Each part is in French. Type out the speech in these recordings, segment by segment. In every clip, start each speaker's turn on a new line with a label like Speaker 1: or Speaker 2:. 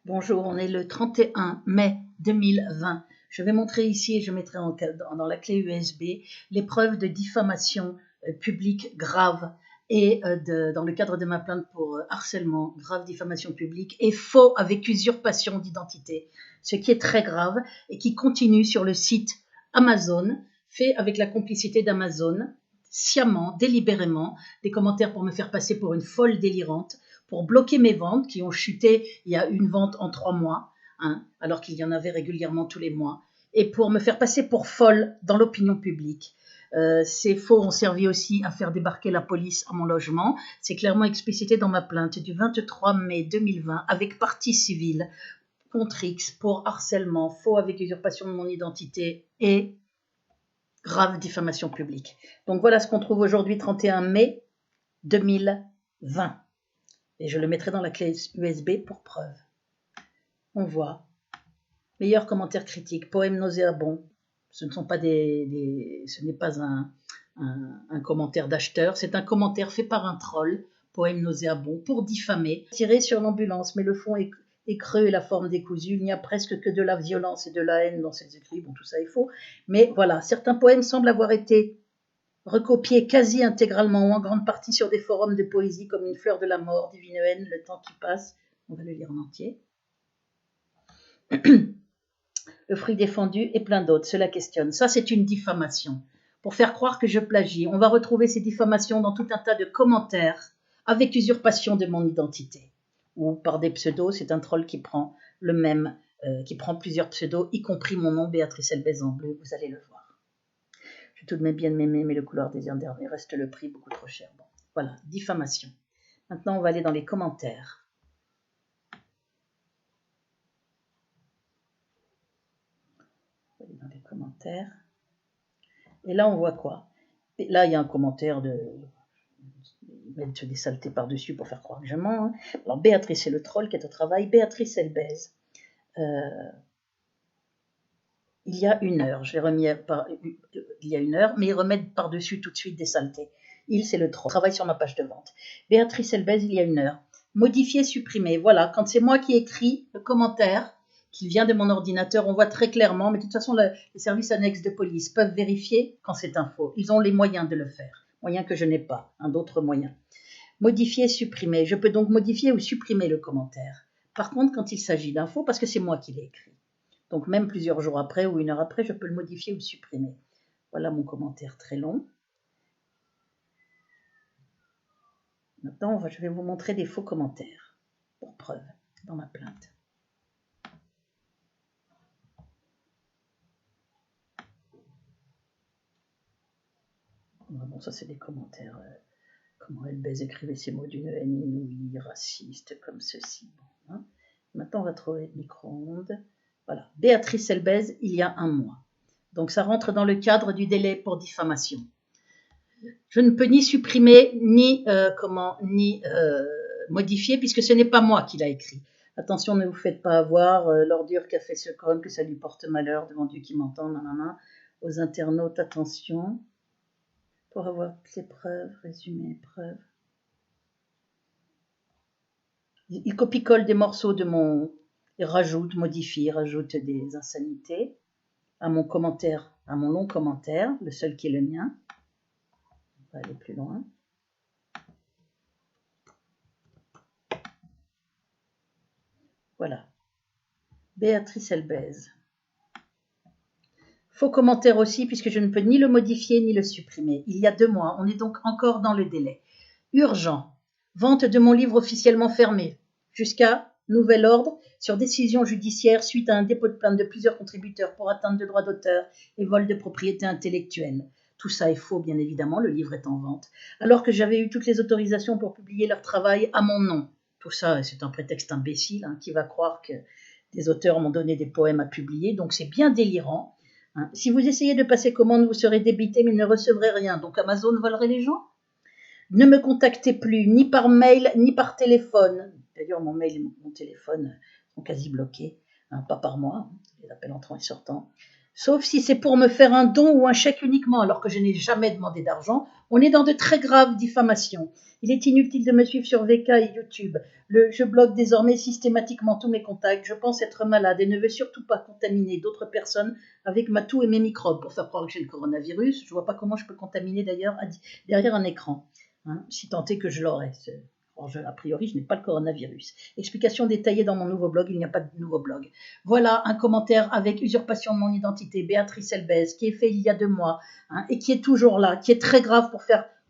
Speaker 1: Bonjour, on est le 31 mai 2020. Je vais montrer ici et je mettrai dans la clé USB les preuves de diffamation publique grave et dans le cadre de ma plainte pour harcèlement, grave diffamation publique et faux avec usurpation d'identité, ce qui est très grave et qui continue sur le site Amazon, fait avec la complicité d'Amazon, sciemment, délibérément, des commentaires pour me faire passer pour une folle délirante, pour bloquer mes ventes qui ont chuté. Il y a une vente en 3 mois, alors qu'il y en avait régulièrement tous les mois, et pour me faire passer pour folle dans l'opinion publique. Ces faux ont servi aussi à faire débarquer la police à mon logement. C'est clairement explicité dans ma plainte du 23 mai 2020 avec partie civile contre X pour harcèlement, faux avec usurpation de mon identité et grave diffamation publique. Donc voilà ce qu'on trouve aujourd'hui, 31 mai 2020. Et je le mettrai dans la clé USB pour preuve. On voit. Meilleur commentaire critique, poème nauséabond. Ce ne sont pas ce n'est pas un commentaire d'acheteur, c'est un commentaire fait par un troll, poème nauséabond, pour diffamer, tiré sur l'ambulance, mais le fond est creux et la forme décousue. Il n'y a presque que de la violence et de la haine dans ces écrits. Bon, tout ça est faux. Mais voilà, certains poèmes semblent avoir été recopié quasi intégralement ou en grande partie sur des forums de poésie comme Une fleur de la mort, Divine haine, Le temps qui passe. On va le lire en entier. Le fruit défendu et plein d'autres, cela questionne. Ça, c'est une diffamation. Pour faire croire que je plagie, on va retrouver ces diffamations dans tout un tas de commentaires avec usurpation de mon identité. Ou par des pseudos, c'est un troll qui prend le même, qui prend plusieurs pseudos, y compris mon nom, Béatrice Elbez en bleu, vous allez le voir. Je tout de même bien m'aimer, mais le couloir des derniers reste le prix beaucoup trop cher. Bon, voilà, diffamation. Maintenant, on va aller dans les commentaires. On va aller dans les commentaires. Et là, on voit quoi? Et là, il y a un commentaire de... mettre des saletés par-dessus pour faire croire que je mens. Alors, Béatrice et le troll qui est au travail. Béatrice Elbez. Il y a une heure, je l'ai remis il y a une heure, mais ils remettent par-dessus tout de suite des saletés. Il, c'est le troll. Travaille sur ma page de vente. Béatrice Elbez, il y a une heure. Modifier, supprimer. Voilà, quand c'est moi qui écris le commentaire, qui vient de mon ordinateur, on voit très clairement, mais de toute façon, les services annexes de police peuvent vérifier quand c'est un faux. Ils ont les moyens de le faire, moyens que je n'ai pas, d'autres moyens. Modifier, supprimer. Je peux donc modifier ou supprimer le commentaire. Par contre, quand il s'agit d'un faux, parce que c'est moi qui l'ai écrit. Donc même plusieurs jours après ou une heure après, je peux le modifier ou le supprimer. Voilà mon commentaire très long. Maintenant, je vais vous montrer des faux commentaires, pour preuve, dans ma plainte. Bon, ça c'est des commentaires. Comment Elbez écrivait ces mots d'une haine inouïe, raciste, comme ceci. Bon, hein. Maintenant, on va trouver le micro-ondes. Voilà, Béatrice Elbez, il y a un mois. Donc ça rentre dans le cadre du délai pour diffamation. Je ne peux ni supprimer, ni modifier, puisque ce n'est pas moi qui l'a écrit. Attention, ne vous faites pas avoir, l'ordure qu'a fait ce con, que ça lui porte malheur, devant Dieu qui m'entend, nanana. Aux internautes, attention, pour avoir toutes les preuves, résumé, preuves. Il copie-colle des morceaux de mon... Il rajoute, modifie, rajoute des insanités à mon commentaire, à mon long commentaire, le seul qui est le mien. On va aller plus loin. Voilà. Béatrice Elbez. Faux commentaire aussi, puisque je ne peux ni le modifier ni le supprimer. Il y a 2 mois, on est donc encore dans le délai. Urgent. Vente de mon livre officiellement fermé. Jusqu'à nouvel ordre sur décision judiciaire suite à un dépôt de plainte de plusieurs contributeurs pour atteinte de droits d'auteur et vol de propriété intellectuelle. Tout ça est faux, bien évidemment, le livre est en vente. Alors que j'avais eu toutes les autorisations pour publier leur travail à mon nom. Tout ça, c'est un prétexte imbécile, qui va croire que des auteurs m'ont donné des poèmes à publier, donc c'est bien délirant. Si vous essayez de passer commande, vous serez débité, mais ne recevrez rien. Donc Amazon volerait les gens. Ne me contactez plus, ni par mail, ni par téléphone. D'ailleurs, mon mail et mon téléphone sont quasi bloqués, pas par mois, les appels entrants et sortants. Sauf si c'est pour me faire un don ou un chèque uniquement, alors que je n'ai jamais demandé d'argent. On est dans de très graves diffamations. Il est inutile de me suivre sur VK et YouTube. Je bloque désormais systématiquement tous mes contacts. Je pense être malade et ne veux surtout pas contaminer d'autres personnes avec ma toux et mes microbes pour faire croire que j'ai le coronavirus. Je ne vois pas comment je peux contaminer d'ailleurs derrière un écran, hein, si tant est que je l'aurais. A priori, je n'ai pas le coronavirus. Explication détaillée dans mon nouveau blog. Il n'y a pas de nouveau blog. Voilà un commentaire avec usurpation de mon identité, Béatrice Elbez, qui est fait il y a 2 mois, hein, et qui est toujours là, qui est très grave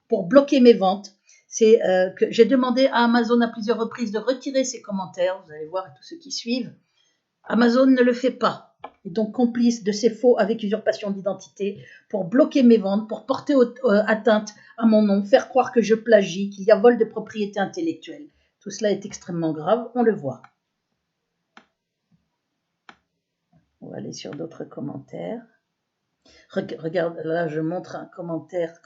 Speaker 1: pour bloquer mes ventes. C'est que j'ai demandé à Amazon à plusieurs reprises de retirer ces commentaires. Vous allez voir, tous ceux qui suivent. Amazon ne le fait pas. Et donc complice de ces faux avec usurpation d'identité pour bloquer mes ventes, pour porter atteinte à mon nom, faire croire que je plagie, qu'il y a vol de propriété intellectuelle. Tout cela est extrêmement grave, on le voit. On va aller sur d'autres commentaires. Regarde, là je montre un commentaire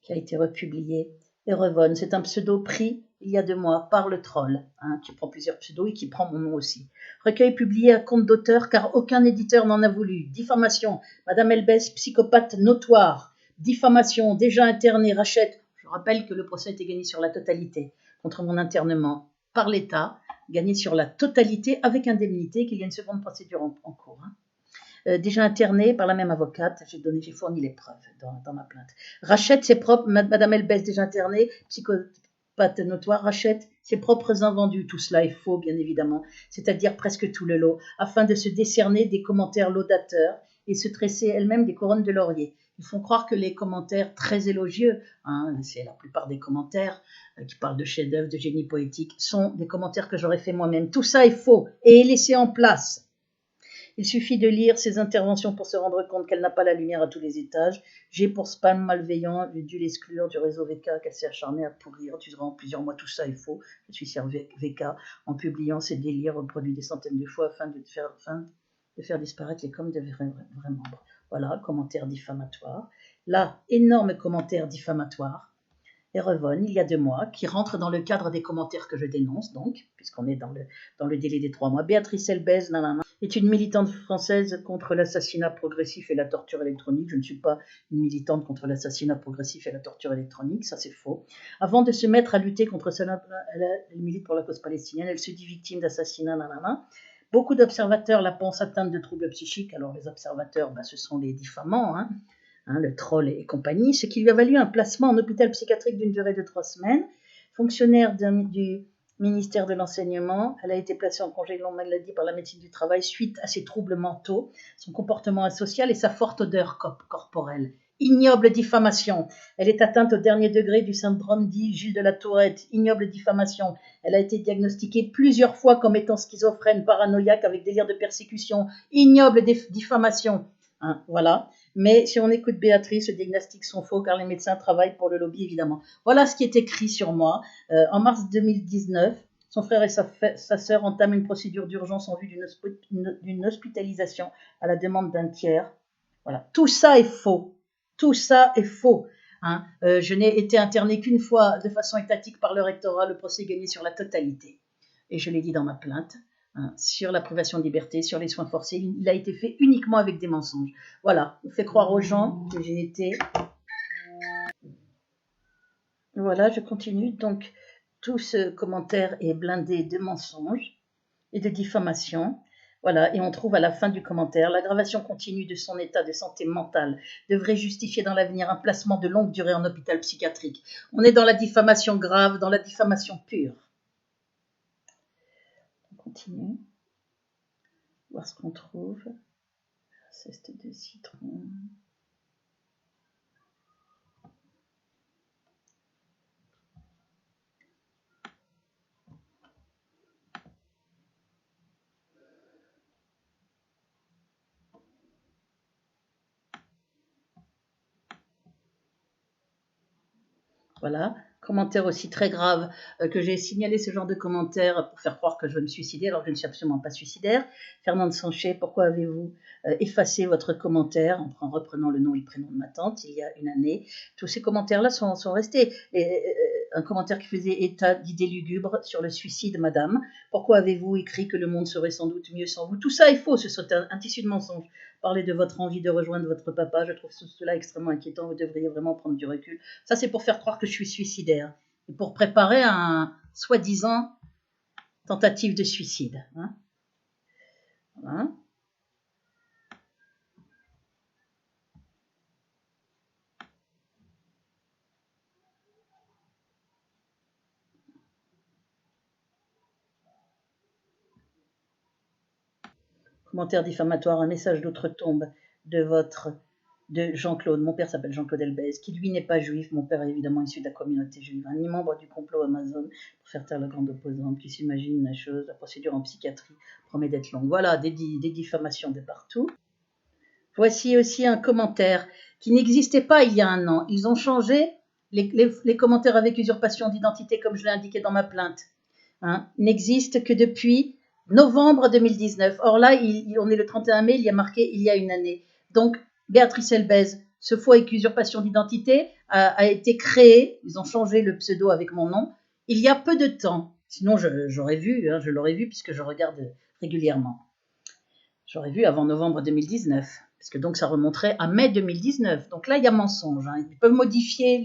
Speaker 1: qui a été republié. Erevon, c'est un pseudo pris il y a 2 mois par le troll, hein, qui prend plusieurs pseudos et qui prend mon nom aussi. Recueil publié à compte d'auteur car aucun éditeur n'en a voulu. Diffamation, Madame Elbès, psychopathe notoire. Diffamation, déjà internée, rachète. Je rappelle que le procès a été gagné sur la totalité contre mon internement par l'État, gagné sur la totalité avec indemnité, qu'il y a une seconde procédure en cours. Hein. Déjà interné par la même avocate, j'ai fourni les preuves dans ma plainte. Rachète ses propres, Madame Elbès déjà internée, psychopathe notoire, rachète ses propres invendus. Tout cela est faux, bien évidemment, c'est-à-dire presque tout le lot, afin de se décerner des commentaires laudateurs et se tresser elle-même des couronnes de laurier. Ils font croire que les commentaires très élogieux, hein, c'est la plupart des commentaires qui parlent de chefs-d'œuvre, de génie poétique, sont des commentaires que j'aurais fait moi-même. Tout ça est faux et est laissé en place. Il suffit de lire ses interventions pour se rendre compte qu'elle n'a pas la lumière à tous les étages. J'ai pour spam malveillant dû l'exclure du réseau VK qu'elle s'est acharnée à pourrir durant plusieurs mois. Tout ça est faux. Je suis sur VK en publiant ses délires reproduits des centaines de fois afin de faire disparaître les coms de vrais membres. Voilà, commentaire diffamatoire. Là, énorme commentaire diffamatoire. Erevon, il y a 2 mois, qui rentre dans le cadre des commentaires que je dénonce, donc, puisqu'on est dans le délai des 3 mois. Béatrice Elbez, est une militante française contre l'assassinat progressif et la torture électronique. Je ne suis pas une militante contre l'assassinat progressif et la torture électronique, ça c'est faux. Avant de se mettre à lutter contre cela, elle milite pour la cause palestinienne, elle se dit victime d'assassinat, Beaucoup d'observateurs la pensent atteinte de troubles psychiques. Alors les observateurs, ce sont les diffamants, hein, le troll et compagnie, ce qui lui a valu un placement en hôpital psychiatrique d'une durée de 3 semaines. Fonctionnaire du ministère de l'Enseignement, elle a été placée en congé de longue maladie par la médecine du travail suite à ses troubles mentaux, son comportement asocial et sa forte odeur corporelle. Ignoble diffamation. Elle est atteinte au dernier degré du syndrome dit Gilles de la Tourette. Ignoble diffamation. Elle a été diagnostiquée plusieurs fois comme étant schizophrène, paranoïaque avec délire de persécution. Ignoble diffamation. Hein, voilà. Mais si on écoute Béatrice, les diagnostics sont faux car les médecins travaillent pour le lobby, évidemment. Voilà ce qui est écrit sur moi. En mars 2019, son frère et sa sœur entament une procédure d'urgence en vue d'une hospitalisation à la demande d'un tiers. Voilà. Tout ça est faux. Tout ça est faux. Hein. Je n'ai été internée qu'une fois de façon étatique par le rectorat. Le procès est gagné sur la totalité. Et je l'ai dit dans ma plainte. Sur la privation de liberté, sur les soins forcés, il a été fait uniquement avec des mensonges. Voilà, on fait croire aux gens que j'ai été... Voilà, je continue. Donc, tout ce commentaire est blindé de mensonges et de diffamation. Voilà, et on trouve à la fin du commentaire, l'aggravation continue de son état de santé mentale devrait justifier dans l'avenir un placement de longue durée en hôpital psychiatrique. On est dans la diffamation grave, dans la diffamation pure. On continue. Voir ce qu'on trouve. Zeste de citron. Voilà, commentaire aussi très grave que j'ai signalé ce genre de commentaires pour faire croire que je veux me suicider alors que je ne suis absolument pas suicidaire. Fernande Sanchez, pourquoi avez-vous effacé votre commentaire en reprenant le nom et le prénom de ma tante il y a une année? Tous ces commentaires-là sont restés. un commentaire qui faisait état d'idées lugubres sur le suicide, madame. Pourquoi avez-vous écrit que le monde serait sans doute mieux sans vous? Tout ça est faux, ce serait un tissu de mensonge. Parler de votre envie de rejoindre votre papa, je trouve cela extrêmement inquiétant, vous devriez vraiment prendre du recul. Ça, c'est pour faire croire que je suis suicidaire et pour préparer un soi-disant tentative de suicide. Hein, voilà. Commentaire diffamatoire, un message d'outre-tombe de Jean-Claude. Mon père s'appelle Jean-Claude Elbez, qui lui n'est pas juif. Mon père est évidemment issu de la communauté juive. Un membre du complot Amazon pour faire taire la grande opposante qui s'imagine la chose. La procédure en psychiatrie promet d'être longue. Voilà, des diffamations de partout. Voici aussi un commentaire qui n'existait pas il y a un an. Ils ont changé les commentaires avec usurpation d'identité, comme je l'ai indiqué dans ma plainte. Hein, n'existe que depuis novembre 2019. Or là, on est le 31 mai, il y a marqué il y a une année. Donc, Béatrice Elbez, ce faux avec usurpation d'identité, a été créé. Ils ont changé le pseudo avec mon nom il y a peu de temps. Sinon, j'aurais vu, hein, je l'aurais vu puisque je regarde régulièrement. J'aurais vu avant novembre 2019, parce que donc ça remonterait à mai 2019. Donc là, il y a mensonge. Hein. Ils peuvent modifier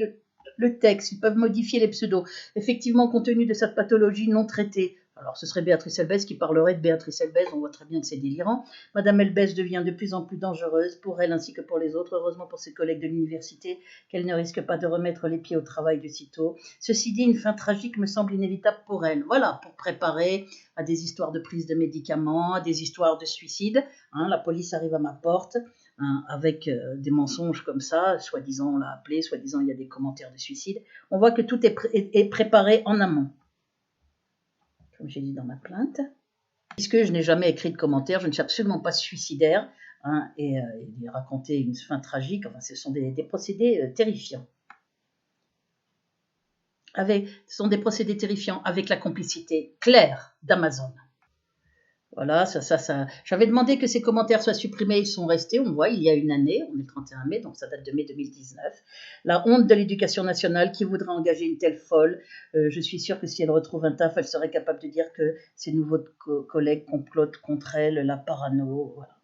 Speaker 1: le texte, ils peuvent modifier les pseudos. Effectivement, compte tenu de cette pathologie non traitée, alors ce serait Béatrice Elbez qui parlerait de Béatrice Elbez, on voit très bien que c'est délirant. Madame Elbez devient de plus en plus dangereuse pour elle ainsi que pour les autres. Heureusement pour ses collègues de l'université qu'elle ne risque pas de remettre les pieds au travail de sitôt. Ceci dit, une fin tragique me semble inévitable pour elle. Voilà, pour préparer à des histoires de prise de médicaments, à des histoires de suicide. Hein, la police arrive à ma porte. Hein, avec des mensonges comme ça, soi-disant on l'a appelé, soi-disant il y a des commentaires de suicide. On voit que tout est préparé en amont. Comme j'ai dit dans ma plainte. Puisque je n'ai jamais écrit de commentaires, je ne suis absolument pas suicidaire, hein, et raconter une fin tragique, enfin ce sont des procédés terrifiants. Ce sont des procédés terrifiants avec la complicité claire d'Amazon. Voilà, ça. J'avais demandé que ces commentaires soient supprimés, ils sont restés, on voit, il y a une année, on est le 31 mai, donc ça date de mai 2019. La honte de l'éducation nationale qui voudrait engager une telle folle. Je suis sûre que si elle retrouve un taf, elle serait capable de dire que ses nouveaux collègues complotent contre elle, la parano, voilà.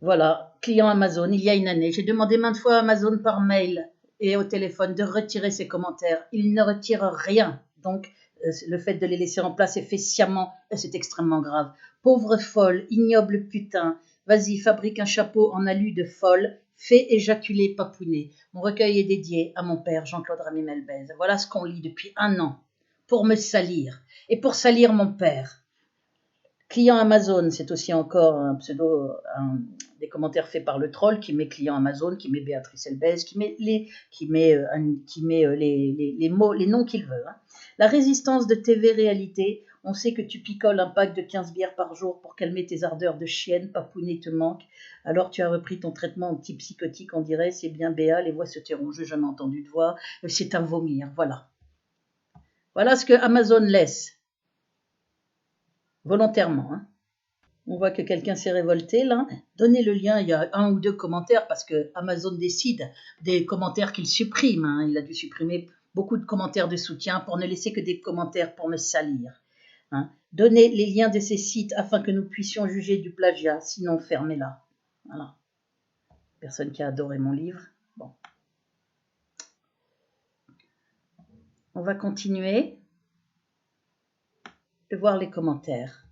Speaker 1: Voilà, client Amazon, il y a une année. J'ai demandé maintes fois à Amazon par mail et au téléphone de retirer ses commentaires. Ils ne retirent rien, donc le fait de les laisser en place est fait sciemment et c'est extrêmement grave. Pauvre folle, ignoble putain, vas-y, fabrique un chapeau en alu de folle, fais éjaculer Papounet. Mon recueil est dédié à mon père Jean-Claude Ramy-Melbez. Voilà ce qu'on lit depuis un an pour me salir et pour salir mon père. Client Amazon, c'est aussi encore un pseudo, des commentaires faits par le troll qui met client Amazon, qui met Béatrice Elbez, qui met les mots, les noms qu'il veut. Hein. La résistance de TV Réalité, on sait que tu picoles un pack de 15 bières par jour pour calmer tes ardeurs de chienne, Papounet te manque, alors tu as repris ton traitement anti-psychotique, on dirait, c'est bien Béa, les voix se tairont, je n'ai jamais entendu de voix, c'est à vomir, voilà. Voilà ce que Amazon laisse. Volontairement. Hein. On voit que quelqu'un s'est révolté là. Donnez le lien, il y a 1 ou 2 commentaires parce que Amazon décide des commentaires qu'il supprime. Hein. Il a dû supprimer beaucoup de commentaires de soutien pour ne laisser que des commentaires pour me salir. Hein. Donnez les liens de ces sites afin que nous puissions juger du plagiat, sinon fermez-la. Voilà. Personne qui a adoré mon livre. Bon. On va continuer de voir les commentaires.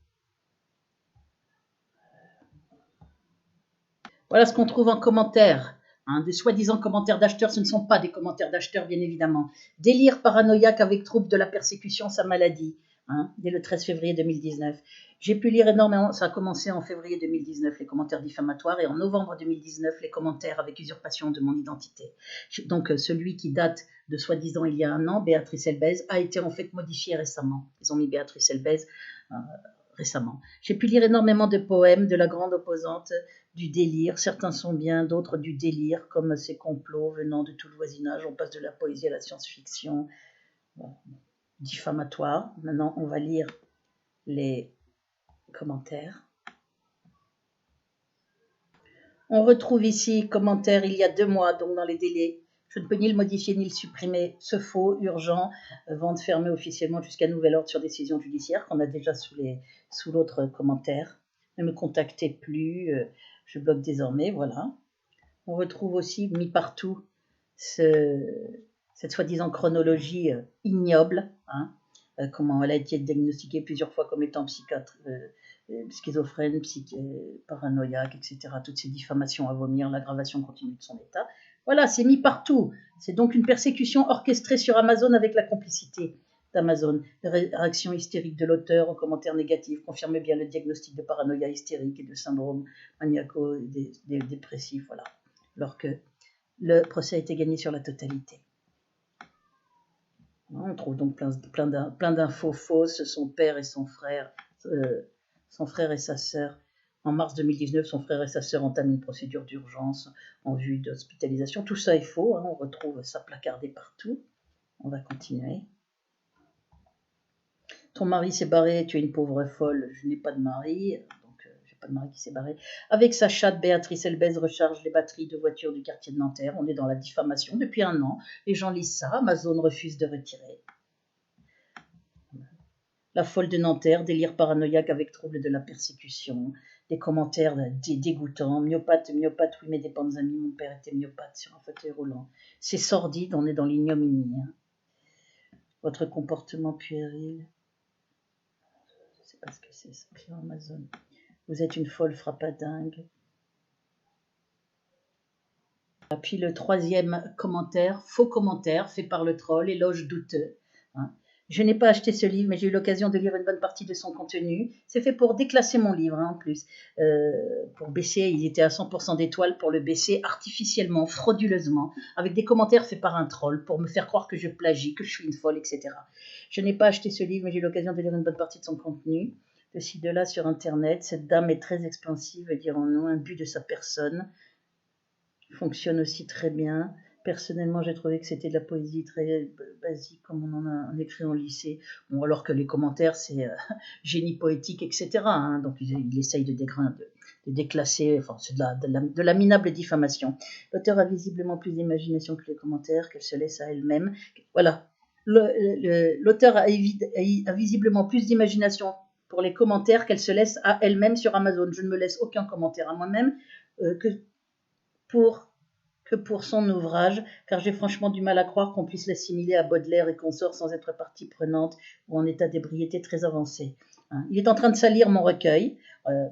Speaker 1: Voilà ce qu'on trouve en commentaire. Hein, des soi-disant commentaires d'acheteurs, ce ne sont pas des commentaires d'acheteurs, bien évidemment. Délire paranoïaque avec trouble de la persécution, sa maladie. Hein, dès le 13 février 2019. J'ai pu lire énormément, ça a commencé en février 2019, les commentaires diffamatoires, et en novembre 2019, les commentaires avec usurpation de mon identité. Donc, celui qui date de soi-disant il y a un an, Béatrice Elbez, a été en fait modifié récemment. Ils ont mis Béatrice Elbez récemment. J'ai pu lire énormément de poèmes de la grande opposante du délire. Certains sont bien, d'autres du délire, comme ces complots venant de tout le voisinage. On passe de la poésie à la science-fiction. Bon. Diffamatoire. Maintenant, on va lire les commentaires. On retrouve ici commentaires il y a 2 mois, donc dans les délais Je ne peux ni le modifier ni le supprimer. Ce faux, urgent, vente fermée officiellement jusqu'à nouvel ordre sur décision judiciaire qu'on a déjà sous l'autre commentaire. Ne me contactez plus, je bloque désormais, voilà. On retrouve aussi mis partout cette soi-disant chronologie ignoble, hein, comment elle a été diagnostiquée plusieurs fois comme étant schizophrène, paranoïaque, etc. Toutes ces diffamations à vomir, l'aggravation continue de son état. Voilà, c'est mis partout. C'est donc une persécution orchestrée sur Amazon avec la complicité d'Amazon. Les réactions hystériques de l'auteur aux commentaires négatifs confirment bien le diagnostic de paranoïa hystérique et de syndrome maniaco-dépressif, voilà. Alors que le procès a été gagné sur la totalité. On trouve donc plein d'infos fausses. Son père et son frère et sa sœur. En mars 2019, son frère et sa sœur entament une procédure d'urgence en vue d'hospitalisation. Tout ça est faux, hein, on retrouve ça placardé partout. On va continuer. Ton mari s'est barré, tu es une pauvre folle. Je n'ai pas de mari, donc j'ai pas de mari qui s'est barré. Avec sa chatte, Béatrice Elbez recharge les batteries de voitures du quartier de Nanterre. On est dans la diffamation depuis 1 an. Les gens lisent ça, Amazon refuse de retirer. La folle de Nanterre, délire paranoïaque avec trouble de la persécution, des commentaires dégoûtants, myopathe, oui mais des bandes amies, mon père était myopathe sur un fauteuil roulant. C'est sordide, on est dans l'ignominie. Hein. Votre comportement puéril, je ne sais pas ce que c'est, ça sur Amazon. Vous êtes une folle frappadingue. Et puis le 3e commentaire, faux commentaire fait par le troll, éloge douteux. Hein. Je n'ai pas acheté ce livre, mais j'ai eu l'occasion de lire une bonne partie de son contenu. C'est fait pour déclasser mon livre, hein, en plus. Pour baisser, il était à 100% d'étoiles, pour le baisser artificiellement, frauduleusement, avec des commentaires faits par un troll, pour me faire croire que je plagie, que je suis une folle, etc. Je n'ai pas acheté ce livre, mais j'ai eu l'occasion de lire une bonne partie de son contenu. De ci, de là, sur Internet. Cette dame est très expansive, dirons-nous, imbu de sa personne. Fonctionne aussi très bien. Personnellement, j'ai trouvé que c'était de la poésie très basique, comme on en a écrit en lycée. Bon, alors que les commentaires, c'est génie poétique, etc. Hein, donc, il essaye de déclasser, enfin, c'est de la minable diffamation. L'auteur a visiblement plus d'imagination que les commentaires, qu'elle se laisse à elle-même. Voilà. L'auteur a visiblement plus d'imagination pour les commentaires qu'elle se laisse à elle-même sur Amazon. Je ne me laisse aucun commentaire à moi-même que pour son ouvrage, car j'ai franchement du mal à croire qu'on puisse l'assimiler à Baudelaire et consorts sans être partie prenante ou en état d'ébriété très avancé. Hein. Il est en train de salir mon recueil,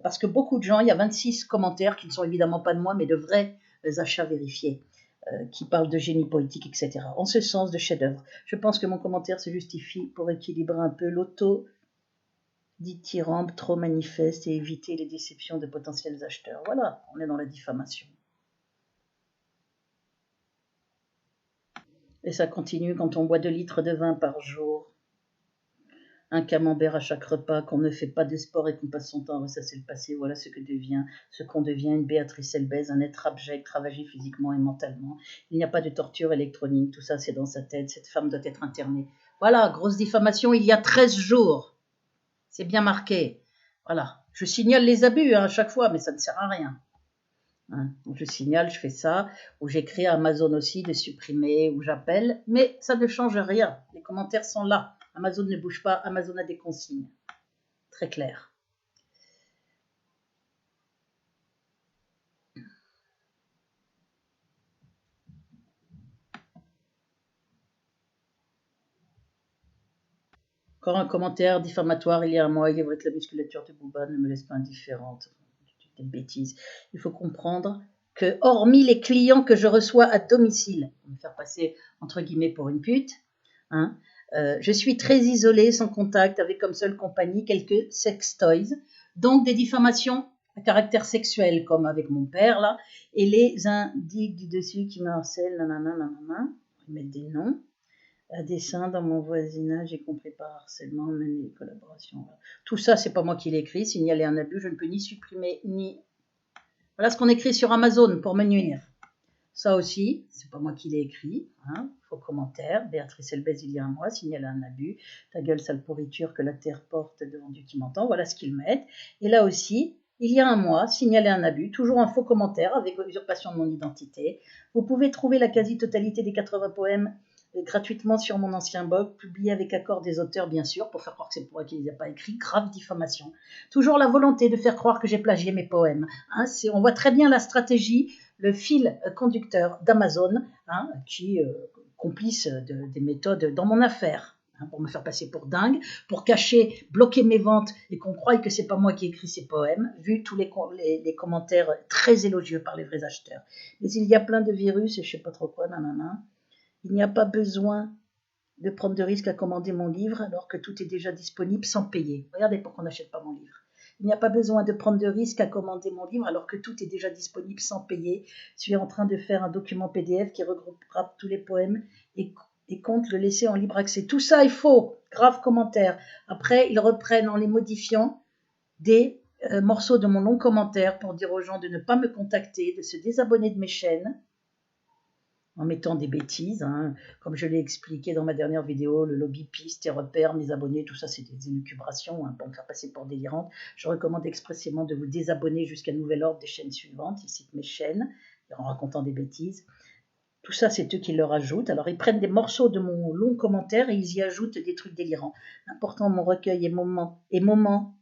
Speaker 1: parce que beaucoup de gens, il y a 26 commentaires qui ne sont évidemment pas de moi, mais de vrais achats vérifiés, qui parlent de génie poétique, etc. En ce sens, de chef-d'œuvre. Je pense que mon commentaire se justifie pour équilibrer un peu l'auto-dithyrambe trop manifeste et éviter les déceptions de potentiels acheteurs. Voilà, on est dans la diffamation. Et ça continue quand on boit 2 litres de vin par jour, un camembert à chaque repas, qu'on ne fait pas de sport et qu'on passe son temps à ressasser le passé. Voilà ce qu'on devient une Béatrice Elbez, un être abject, ravagé physiquement et mentalement. Il n'y a pas de torture électronique, tout ça c'est dans sa tête, cette femme doit être internée. Voilà, grosse diffamation il y a 13 jours. C'est bien marqué. Voilà, je signale les abus à chaque fois, mais ça ne sert à rien. Hein, je signale, je fais ça, ou j'écris à Amazon aussi de supprimer, ou j'appelle, mais ça ne change rien. Les commentaires sont là. Amazon ne bouge pas, Amazon a des consignes. Très clair. Encore un commentaire diffamatoire il y a un mois. Il est vrai que la musculature de Booba ne me laisse pas indifférente. C'est une bêtise. Il faut comprendre que, hormis les clients que je reçois à domicile, on va me faire passer entre guillemets pour une pute, hein, je suis très isolée, sans contact, avec comme seule compagnie quelques sex toys, donc des diffamations à caractère sexuel, comme avec mon père là, et les indiques du dessus qui me harcèlent, nanana, ils mettent des noms. À dessein dans mon voisinage, y compris par harcèlement, même les collaborations. Voilà. Tout ça, c'est pas moi qui l'ai écrit. Signaler un abus, je ne peux ni supprimer, ni... Voilà ce qu'on écrit sur Amazon pour me nuire. Ça aussi, c'est pas moi qui l'ai écrit. Hein. Faux commentaire. Béatrice Elbez, il y a un mois, signaler un abus. Ta gueule, sale pourriture que la terre porte devant Dieu qui m'entend. Voilà ce qu'ils mettent. Et là aussi, il y a un mois, signalé un abus, toujours un faux commentaire avec usurpation de mon identité. Vous pouvez trouver la quasi-totalité des 80 poèmes gratuitement sur mon ancien blog, publié avec accord des auteurs, bien sûr, pour faire croire que c'est pour eux qu'ils n'ont pas écrit. Grave diffamation. Toujours la volonté de faire croire que j'ai plagié mes poèmes. Hein, on voit très bien la stratégie, le fil conducteur d'Amazon, hein, qui complice des méthodes dans mon affaire. Pour me faire passer pour dingue, pour cacher, bloquer mes ventes et qu'on croie que c'est pas moi qui ai écrit ces poèmes, vu tous les commentaires très élogieux par les vrais acheteurs. Mais il y a plein de virus et je sais pas trop quoi, nanana. Il n'y a pas besoin de prendre de risques à commander mon livre alors que tout est déjà disponible sans payer. Regardez pourquoi on n'achète pas mon livre. Il n'y a pas besoin de prendre de risques à commander mon livre alors que tout est déjà disponible sans payer. Je suis en train de faire un document PDF qui regroupera tous les poèmes et compte le laisser en libre accès. Tout ça est faux. Grave commentaire. Après, ils reprennent en les modifiant des morceaux de mon long commentaire pour dire aux gens de ne pas me contacter, de se désabonner de mes chaînes, en mettant des bêtises, hein. Comme je l'ai expliqué dans ma dernière vidéo, le lobby piste et repère, mes abonnés, tout ça c'est des élucubrations, hein, pour me faire passer pour délirante. Je recommande expressément de vous désabonner jusqu'à nouvel ordre des chaînes suivantes. Ils citent mes chaînes en racontant des bêtises. Tout ça, c'est eux qui le rajoutent. Alors, ils prennent des morceaux de mon long commentaire et ils y ajoutent des trucs délirants. L'important, mon recueil est momentanément,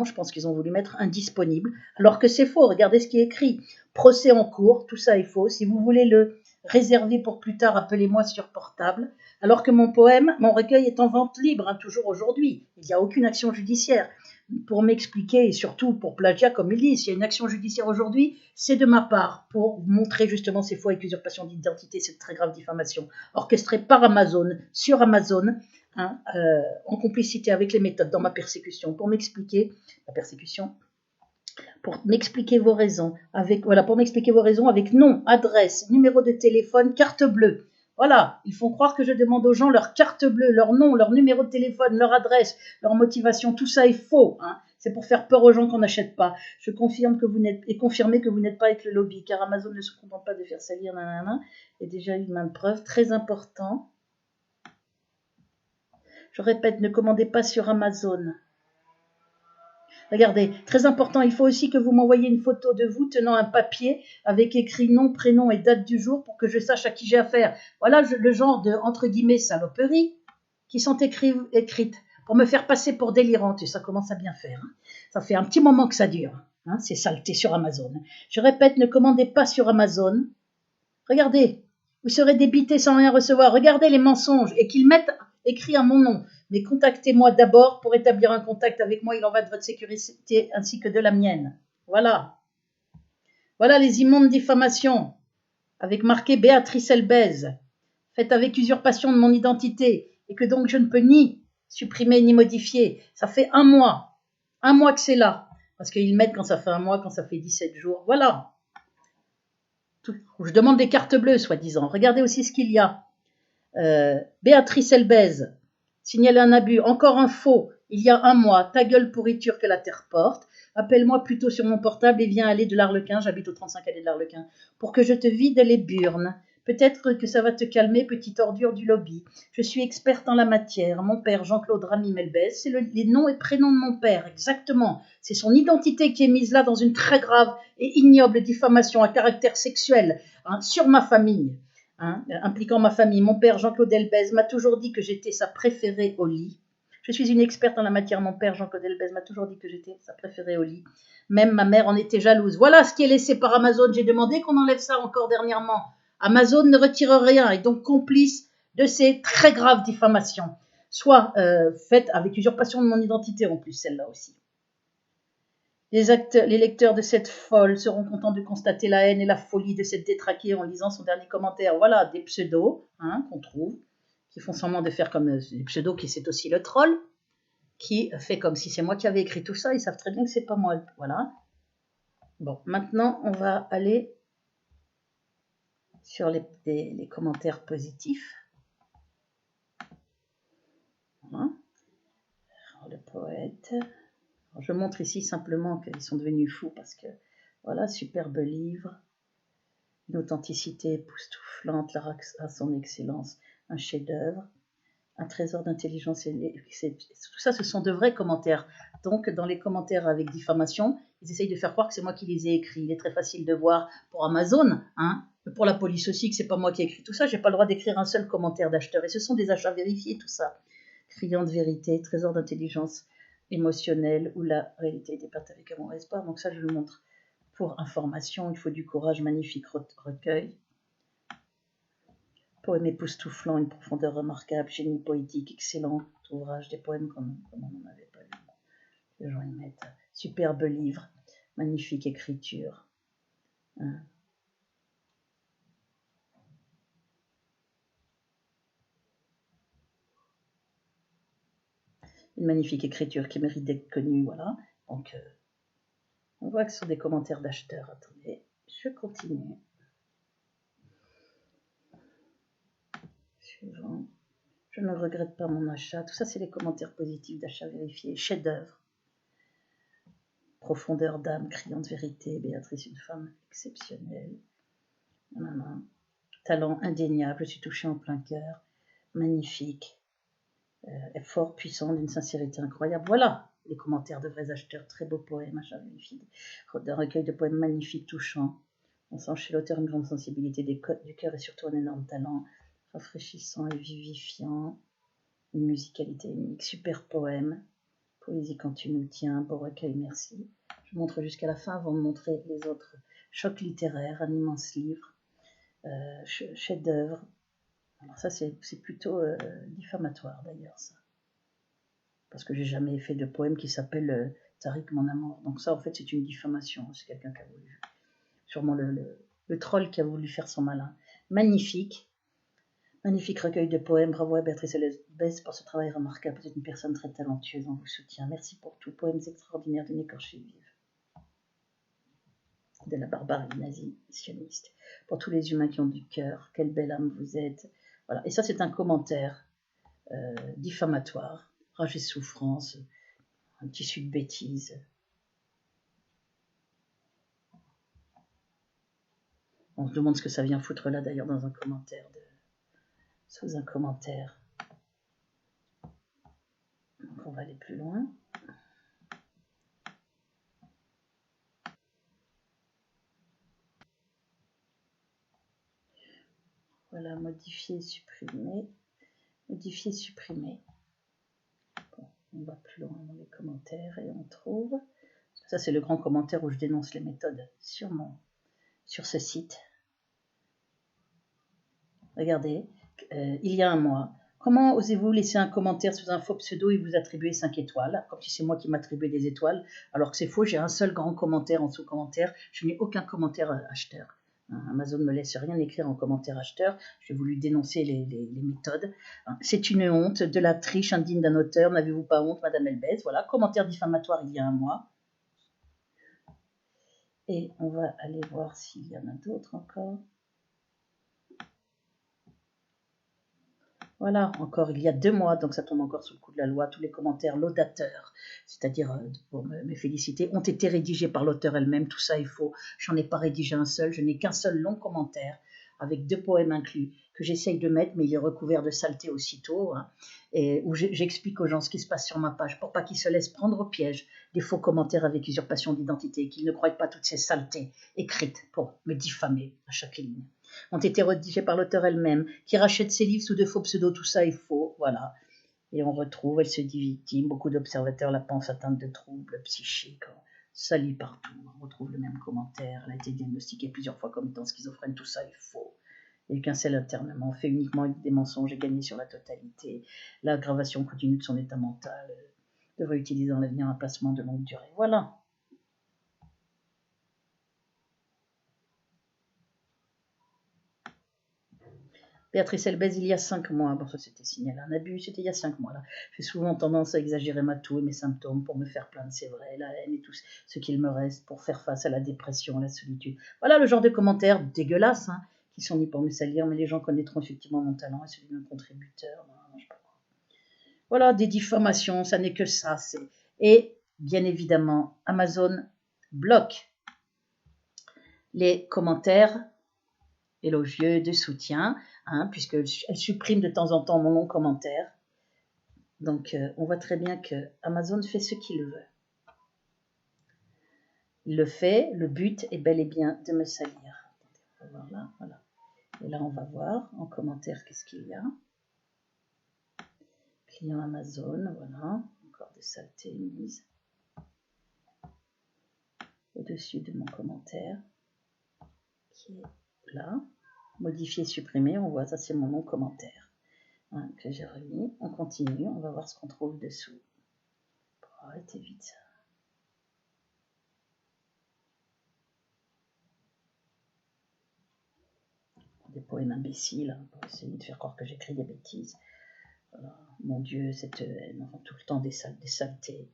Speaker 1: je pense qu'ils ont voulu mettre indisponible, alors que c'est faux. Regardez ce qui est écrit. Procès en cours, tout ça est faux. Si vous voulez le réserver pour plus tard, appelez-moi sur portable. Alors que mon recueil est en vente libre, hein, toujours aujourd'hui. Il n'y a aucune action judiciaire. Pour m'expliquer et surtout pour plagiat, comme ils disent, s'il y a une action judiciaire aujourd'hui, c'est de ma part pour montrer justement ces faux avec usurpation d'identité, cette très grave diffamation orchestrée par Amazon, sur Amazon, hein, en complicité avec les méthodes dans ma persécution, pour m'expliquer la persécution, pour m'expliquer vos raisons avec nom, adresse, numéro de téléphone, carte bleue. Voilà, ils font croire que je demande aux gens leur carte bleue, leur nom, leur numéro de téléphone, leur adresse, leur motivation. Tout ça est faux. Hein. C'est pour faire peur aux gens qu'on n'achète pas. Je confirme que vous n'êtes pas avec le lobby, car Amazon ne se contente pas de faire salir, nanana, et déjà eu maintes preuves. Très important. Je répète, ne commandez pas sur Amazon. Regardez, très important, il faut aussi que vous m'envoyiez une photo de vous tenant un papier avec écrit nom, prénom et date du jour pour que je sache à qui j'ai affaire. Voilà le genre de, entre guillemets, saloperies qui sont écrites pour me faire passer pour délirante. Et ça commence à bien faire. Hein. Ça fait un petit moment que ça dure. Hein, ces saletés sur Amazon. Je répète, ne commandez pas sur Amazon. Regardez, vous serez débité sans rien recevoir. Regardez les mensonges et qu'ils mettent écrit à mon nom. Mais contactez-moi d'abord pour établir un contact avec moi. Il en va de votre sécurité ainsi que de la mienne. Voilà. Voilà les immondes diffamations avec marqué Béatrice Elbez, faites avec usurpation de mon identité et que donc je ne peux ni supprimer ni modifier. Ça fait un mois que c'est là. Parce qu'ils mettent quand ça fait un mois, quand ça fait 17 jours. Voilà. Je demande des cartes bleues, soi-disant. Regardez aussi ce qu'il y a. Béatrice Elbez, signale un abus, encore un faux, il y a un mois, ta gueule pourriture que la terre porte, appelle-moi plutôt sur mon portable et viens aller de l'Arlequin, j'habite au 35 allée de l'Arlequin, pour que je te vide les burnes. Peut-être que ça va te calmer, petite ordure du lobby. Je suis experte en la matière. Mon père, Jean-Claude Ramy Melbez, c'est les noms et prénoms de mon père, exactement. C'est son identité qui est mise là dans une très grave et ignoble diffamation à caractère sexuel, hein, sur ma famille. Hein, impliquant ma famille. Mon père, Jean-Claude Elbez, m'a toujours dit que j'étais sa préférée au lit. Je suis une experte en la matière. Mon père, Jean-Claude Elbez, m'a toujours dit que j'étais sa préférée au lit. Même ma mère en était jalouse. Voilà ce qui est laissé par Amazon. J'ai demandé qu'on enlève ça encore dernièrement. Amazon ne retire rien et donc complice de ces très graves diffamations. Soit faites avec usurpation de mon identité en plus, celle-là aussi. Les lecteurs de cette folle seront contents de constater la haine et la folie de cette détraquée en lisant son dernier commentaire. Voilà, des pseudos hein, qu'on trouve, qui font semblant de faire comme des pseudos, qui c'est aussi le troll, qui fait comme si c'est moi qui avais écrit tout ça. Ils savent très bien que c'est pas moi. Voilà. Bon, maintenant, on va aller sur les commentaires positifs. Voilà. Alors, le poète... Alors, je montre ici simplement qu'ils sont devenus fous parce que, voilà, superbe livre, une authenticité époustouflante, à son excellence, un chef-d'œuvre. Un trésor d'intelligence. Tout ça, ce sont de vrais commentaires. Donc, dans les commentaires avec diffamation, ils essayent de faire croire que c'est moi qui les ai écrits. Il est très facile de voir pour Amazon, hein, pour la police aussi, que c'est pas moi qui ai écrit tout ça. J'ai pas le droit d'écrire un seul commentaire d'acheteur. Et ce sont des achats vérifiés, tout ça. Criant de vérité, trésor d'intelligence émotionnelle, où la réalité est épargnée avec un bon espoir. Donc ça, je le montre pour information. Il faut du courage, magnifique recueil. Poème époustouflant, une profondeur remarquable, génie poétique, excellent ouvrage, des poèmes comme on n'en avait pas lu. Les gens y mettent. Superbe livre, magnifique écriture. Hein. Une magnifique écriture qui mérite d'être connue, voilà. Donc, on voit que ce sont des commentaires d'acheteurs. Attendez, je continue. Suivant. Je ne regrette pas mon achat. Tout ça, c'est les commentaires positifs d'achat vérifiés. Chef-d'œuvre. Profondeur d'âme, criante vérité. Béatrice, une femme exceptionnelle. Talent indéniable, je suis touchée en plein cœur. Magnifique. Fort, puissant, d'une sincérité incroyable. Voilà les commentaires de vrais acheteurs. Très beau poème, achat vérifié. Un recueil de poèmes magnifiques, touchants. On sent chez l'auteur une grande sensibilité du cœur et surtout un énorme talent. Rafraîchissant et vivifiant. Une musicalité unique. Super poème. Poésie quand tu nous tiens. Beau recueil, merci. Je montre jusqu'à la fin avant de montrer les autres. Choc littéraire, un immense livre. Chef-d'œuvre. Alors ça, c'est plutôt diffamatoire d'ailleurs, ça. Parce que j'ai jamais fait de poème qui s'appelle Tariq, mon amour. Donc ça, en fait, c'est une diffamation. C'est quelqu'un qui a voulu. Sûrement le troll qui a voulu faire son malin. Magnifique. Magnifique recueil de poèmes. Bravo à Béatrice Elbès pour ce travail remarquable. Vous êtes une personne très talentueuse. On vous soutient. Merci pour tout. Poèmes extraordinaires d'une écorchée vive. De la barbarie nazie sioniste. Pour tous les humains qui ont du cœur. Quelle belle âme vous êtes. Voilà. Et ça, c'est un commentaire diffamatoire. Rage et souffrance. Un tissu de bêtises. On se demande ce que ça vient foutre là d'ailleurs dans un commentaire. Sous un commentaire. Donc on va aller plus loin. Voilà, modifier, supprimer. Modifier, supprimer. Bon, on va plus loin dans les commentaires et on trouve. Ça, c'est le grand commentaire où je dénonce les méthodes sur ce site. Regardez, il y a un mois. Comment osez-vous laisser un commentaire sous un faux pseudo et vous attribuer 5 étoiles, comme si c'est moi qui m'attribuais des étoiles, alors que c'est faux, j'ai un seul grand commentaire en sous-commentaire, je n'ai aucun commentaire acheteur. Amazon ne me laisse rien écrire en commentaire acheteur. J'ai voulu dénoncer les méthodes. C'est une honte, de la triche indigne d'un auteur. N'avez-vous pas honte, Madame Elbès? Voilà, commentaire diffamatoire il y a un mois. Et on va aller voir s'il y en a d'autres encore. Voilà, encore il y a 2 mois, donc ça tombe encore sous le coup de la loi, tous les commentaires laudateurs, c'est-à-dire pour me féliciter, ont été rédigés par l'auteur elle-même, tout ça est faux, j'en ai pas rédigé un seul, je n'ai qu'un seul long commentaire, avec 2 poèmes inclus, que j'essaye de mettre, mais il est recouvert de saleté aussitôt, hein, et où j'explique aux gens ce qui se passe sur ma page, pour pas qu'ils se laissent prendre au piège des faux commentaires avec usurpation d'identité, qu'ils ne croient pas toutes ces saletés écrites pour me diffamer à chaque ligne. Ont été rédigés par l'auteur elle-même, qui rachète ses livres sous de faux pseudos, tout ça est faux, voilà. Et on retrouve, elle se dit victime, beaucoup d'observateurs la pensent atteinte de troubles psychiques, ça lit partout, on retrouve le même commentaire, elle a été diagnostiquée plusieurs fois comme étant schizophrène, tout ça est faux. Il n'y a qu'un seul internement, fait uniquement des mensonges et gagné sur la totalité, l'aggravation continue de son état mental, devrait utiliser dans l'avenir un placement de longue durée, voilà. Béatrice Elbès, il y a 5 mois. Bon, ça c'était signalé un abus, c'était il y a 5 mois. Là. J'ai souvent tendance à exagérer ma toux et mes symptômes pour me faire plaindre, c'est vrai, la haine et tout ce qu'il me reste pour faire face à la dépression, à la solitude. Voilà le genre de commentaires dégueulasses hein, qui sont mis pour me salir, mais les gens connaîtront effectivement mon talent et celui d'un contributeur. Non, je sais pas. Voilà, des diffamations, ça n'est que ça. Et bien évidemment, Amazon bloque les commentaires élogieux, de soutien, hein, puisqu'elle supprime de temps en temps mon long commentaire. Donc, on voit très bien que Amazon fait ce qu'il veut. Il le fait, le but est bel et bien de me salir. On va voir là, voilà. Et là, on va voir en commentaire qu'est-ce qu'il y a. Client Amazon, voilà. Encore des saletés mises au-dessus de mon commentaire qui est là. Modifier, supprimer, on voit, ça c'est mon nom commentaire hein, que j'ai remis. On continue, on va voir ce qu'on trouve dessous. Pour arrêter vite ça. Des poèmes imbéciles hein, pour essayer de faire croire que j'écris des bêtises. Voilà. Mon Dieu, cette haine, enfin, tout le temps des saletés.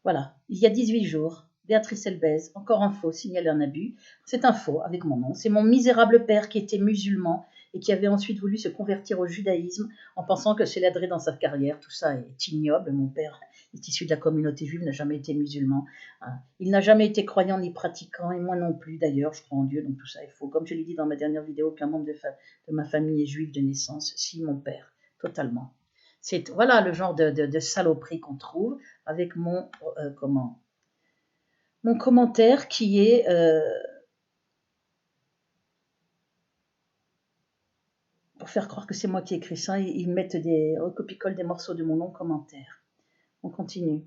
Speaker 1: Voilà, il y a 18 jours, Béatrice Elbez, encore un faux, signalé un abus. C'est un faux avec mon nom. C'est mon misérable père qui était musulman et qui avait ensuite voulu se convertir au judaïsme en pensant que cela aiderait dans sa carrière. Tout ça est ignoble. Mon père est issu de la communauté juive, n'a jamais été musulman. Il n'a jamais été croyant ni pratiquant, et moi non plus d'ailleurs. Je crois en Dieu, donc tout ça est faux. Comme je l'ai dit dans ma dernière vidéo, aucun membre de ma famille est juif de naissance. Si, mon père, totalement. C'est voilà le genre de saloperie qu'on trouve avec mon mon commentaire qui est pour faire croire que c'est moi qui ai écrit ça. Ils mettent des recopie-colle des morceaux de mon nom commentaire. On continue.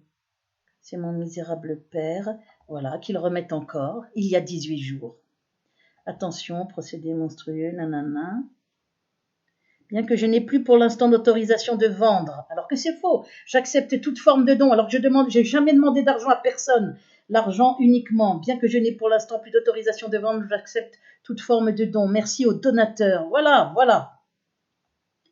Speaker 1: C'est mon misérable père, voilà, qu'ils remettent encore. Il y a 18 jours. Attention, procédé monstrueux, nanana. Bien que je n'ai plus pour l'instant d'autorisation de vendre, alors que c'est faux. J'accepte toute forme de don, alors que j'ai jamais demandé d'argent à personne. L'argent uniquement. Bien que je n'ai pour l'instant plus d'autorisation de vendre, j'accepte toute forme de don. Merci aux donateurs. Voilà, voilà.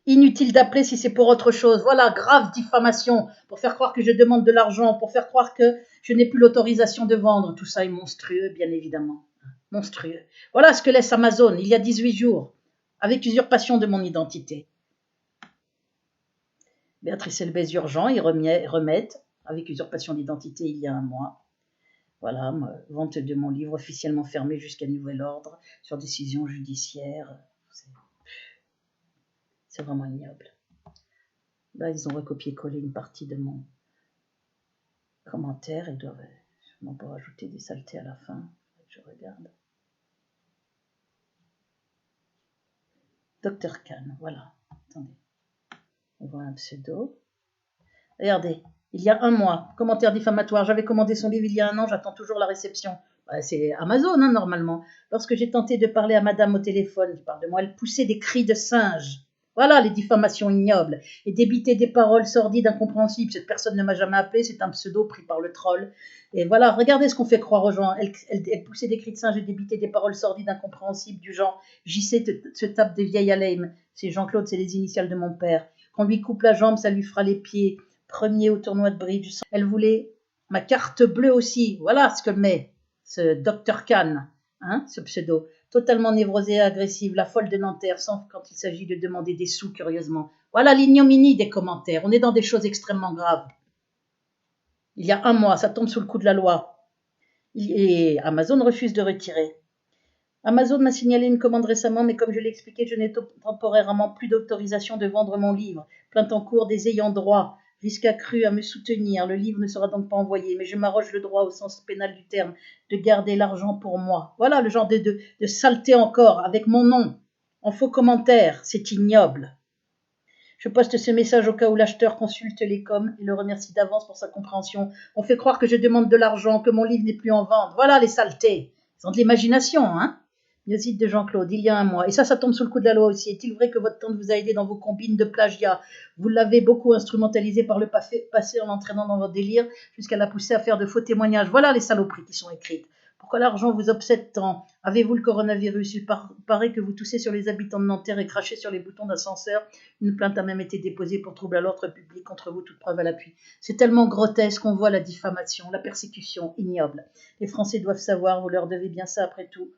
Speaker 1: Inutile d'appeler si c'est pour autre chose. Voilà, grave diffamation, pour faire croire que je demande de l'argent, pour faire croire que je n'ai plus l'autorisation de vendre. Tout ça est monstrueux, bien évidemment. Monstrueux. Voilà ce que laisse Amazon il y a 18 jours. Avec usurpation de mon identité. Béatrice Elbez urgent, ils remettent, avec usurpation d'identité il y a un mois. Voilà, vente de mon livre officiellement fermé jusqu'à nouvel ordre, sur décision judiciaire. C'est vraiment ignoble. Là, ils ont recopié-collé une partie de mon commentaire. Ils doivent sûrement pas rajouter des saletés à la fin. Je regarde. Dr Khan, voilà. Attendez. On voit un pseudo. Regardez, il y a un mois, commentaire diffamatoire. J'avais commandé son livre il y a un an, j'attends toujours la réception. C'est Amazon, hein, normalement. Lorsque j'ai tenté de parler à madame au téléphone, qui parle de moi, elle poussait des cris de singe. Voilà les diffamations ignobles. Et débitait des paroles sordides, incompréhensibles. Cette personne ne m'a jamais appelé, c'est un pseudo pris par le troll. Et voilà, regardez ce qu'on fait croire aux gens. Elle poussait des cris de singe et débitait des paroles sordides, incompréhensibles, du genre JC se tape des vieilles Aleim. C'est Jean-Claude, c'est les initiales de mon père. Qu'on lui coupe la jambe, ça lui fera les pieds. Premier au tournoi de bridge. Elle voulait ma carte bleue aussi. Voilà ce que met ce Dr Khan, hein, ce pseudo. Totalement névrosée et agressive, la folle de Nanterre, sans quand il s'agit de demander des sous, curieusement. Voilà l'ignominie des commentaires. On est dans des choses extrêmement graves. Il y a un mois, ça tombe sous le coup de la loi. Et Amazon refuse de retirer. Amazon m'a signalé une commande récemment, mais comme je l'ai expliqué, je n'ai temporairement plus d'autorisation de vendre mon livre. Plainte en cours des ayants droit. Risque accru à me soutenir. Le livre ne sera donc pas envoyé, mais je m'arroge le droit au sens pénal du terme de garder l'argent pour moi. Voilà le genre de saleté encore, avec mon nom. En faux commentaire, c'est ignoble. Je poste ce message au cas où l'acheteur consulte les coms et le remercie d'avance pour sa compréhension. On fait croire que je demande de l'argent, que mon livre n'est plus en vente. Voilà les saletés. Ils ont de l'imagination, hein. Myocyte de Jean-Claude, il y a un mois. Et ça tombe sous le coup de la loi aussi. Est-il vrai que votre tante vous a aidé dans vos combines de plagiat? Vous l'avez beaucoup instrumentalisé par le passé en l'entraînant dans votre délire jusqu'à la pousser à faire de faux témoignages. Voilà les saloperies qui sont écrites. Pourquoi l'argent vous obsède tant? Avez-vous le coronavirus? Il paraît que vous toussez sur les habitants de Nanterre et crachez sur les boutons d'ascenseur. Une plainte a même été déposée pour trouble à l'ordre public contre vous, toute preuve à l'appui. C'est tellement grotesque qu'on voit la diffamation, la persécution ignoble. Les Français doivent savoir, vous leur devez bien ça après tout,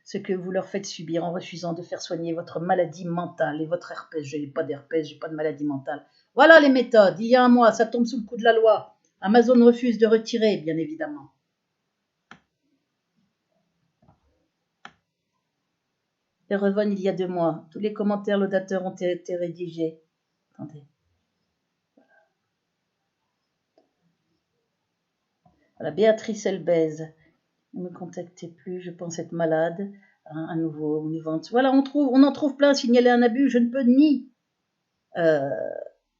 Speaker 1: ce que vous leur faites subir en refusant de faire soigner votre maladie mentale et votre herpès. Je n'ai pas d'herpès, je n'ai pas de maladie mentale. Voilà les méthodes. Il y a un mois, ça tombe sous le coup de la loi. Amazon refuse de retirer, bien évidemment. Les Revon, il y a 2 mois. Tous les commentaires laudateurs ont été rédigés. Attendez. Voilà, Béatrice Elbez. Ne me contactez plus, je pense être malade. Hein, à nouveau, vivante. Voilà, on en trouve plein. Signaler un abus, je ne peux ni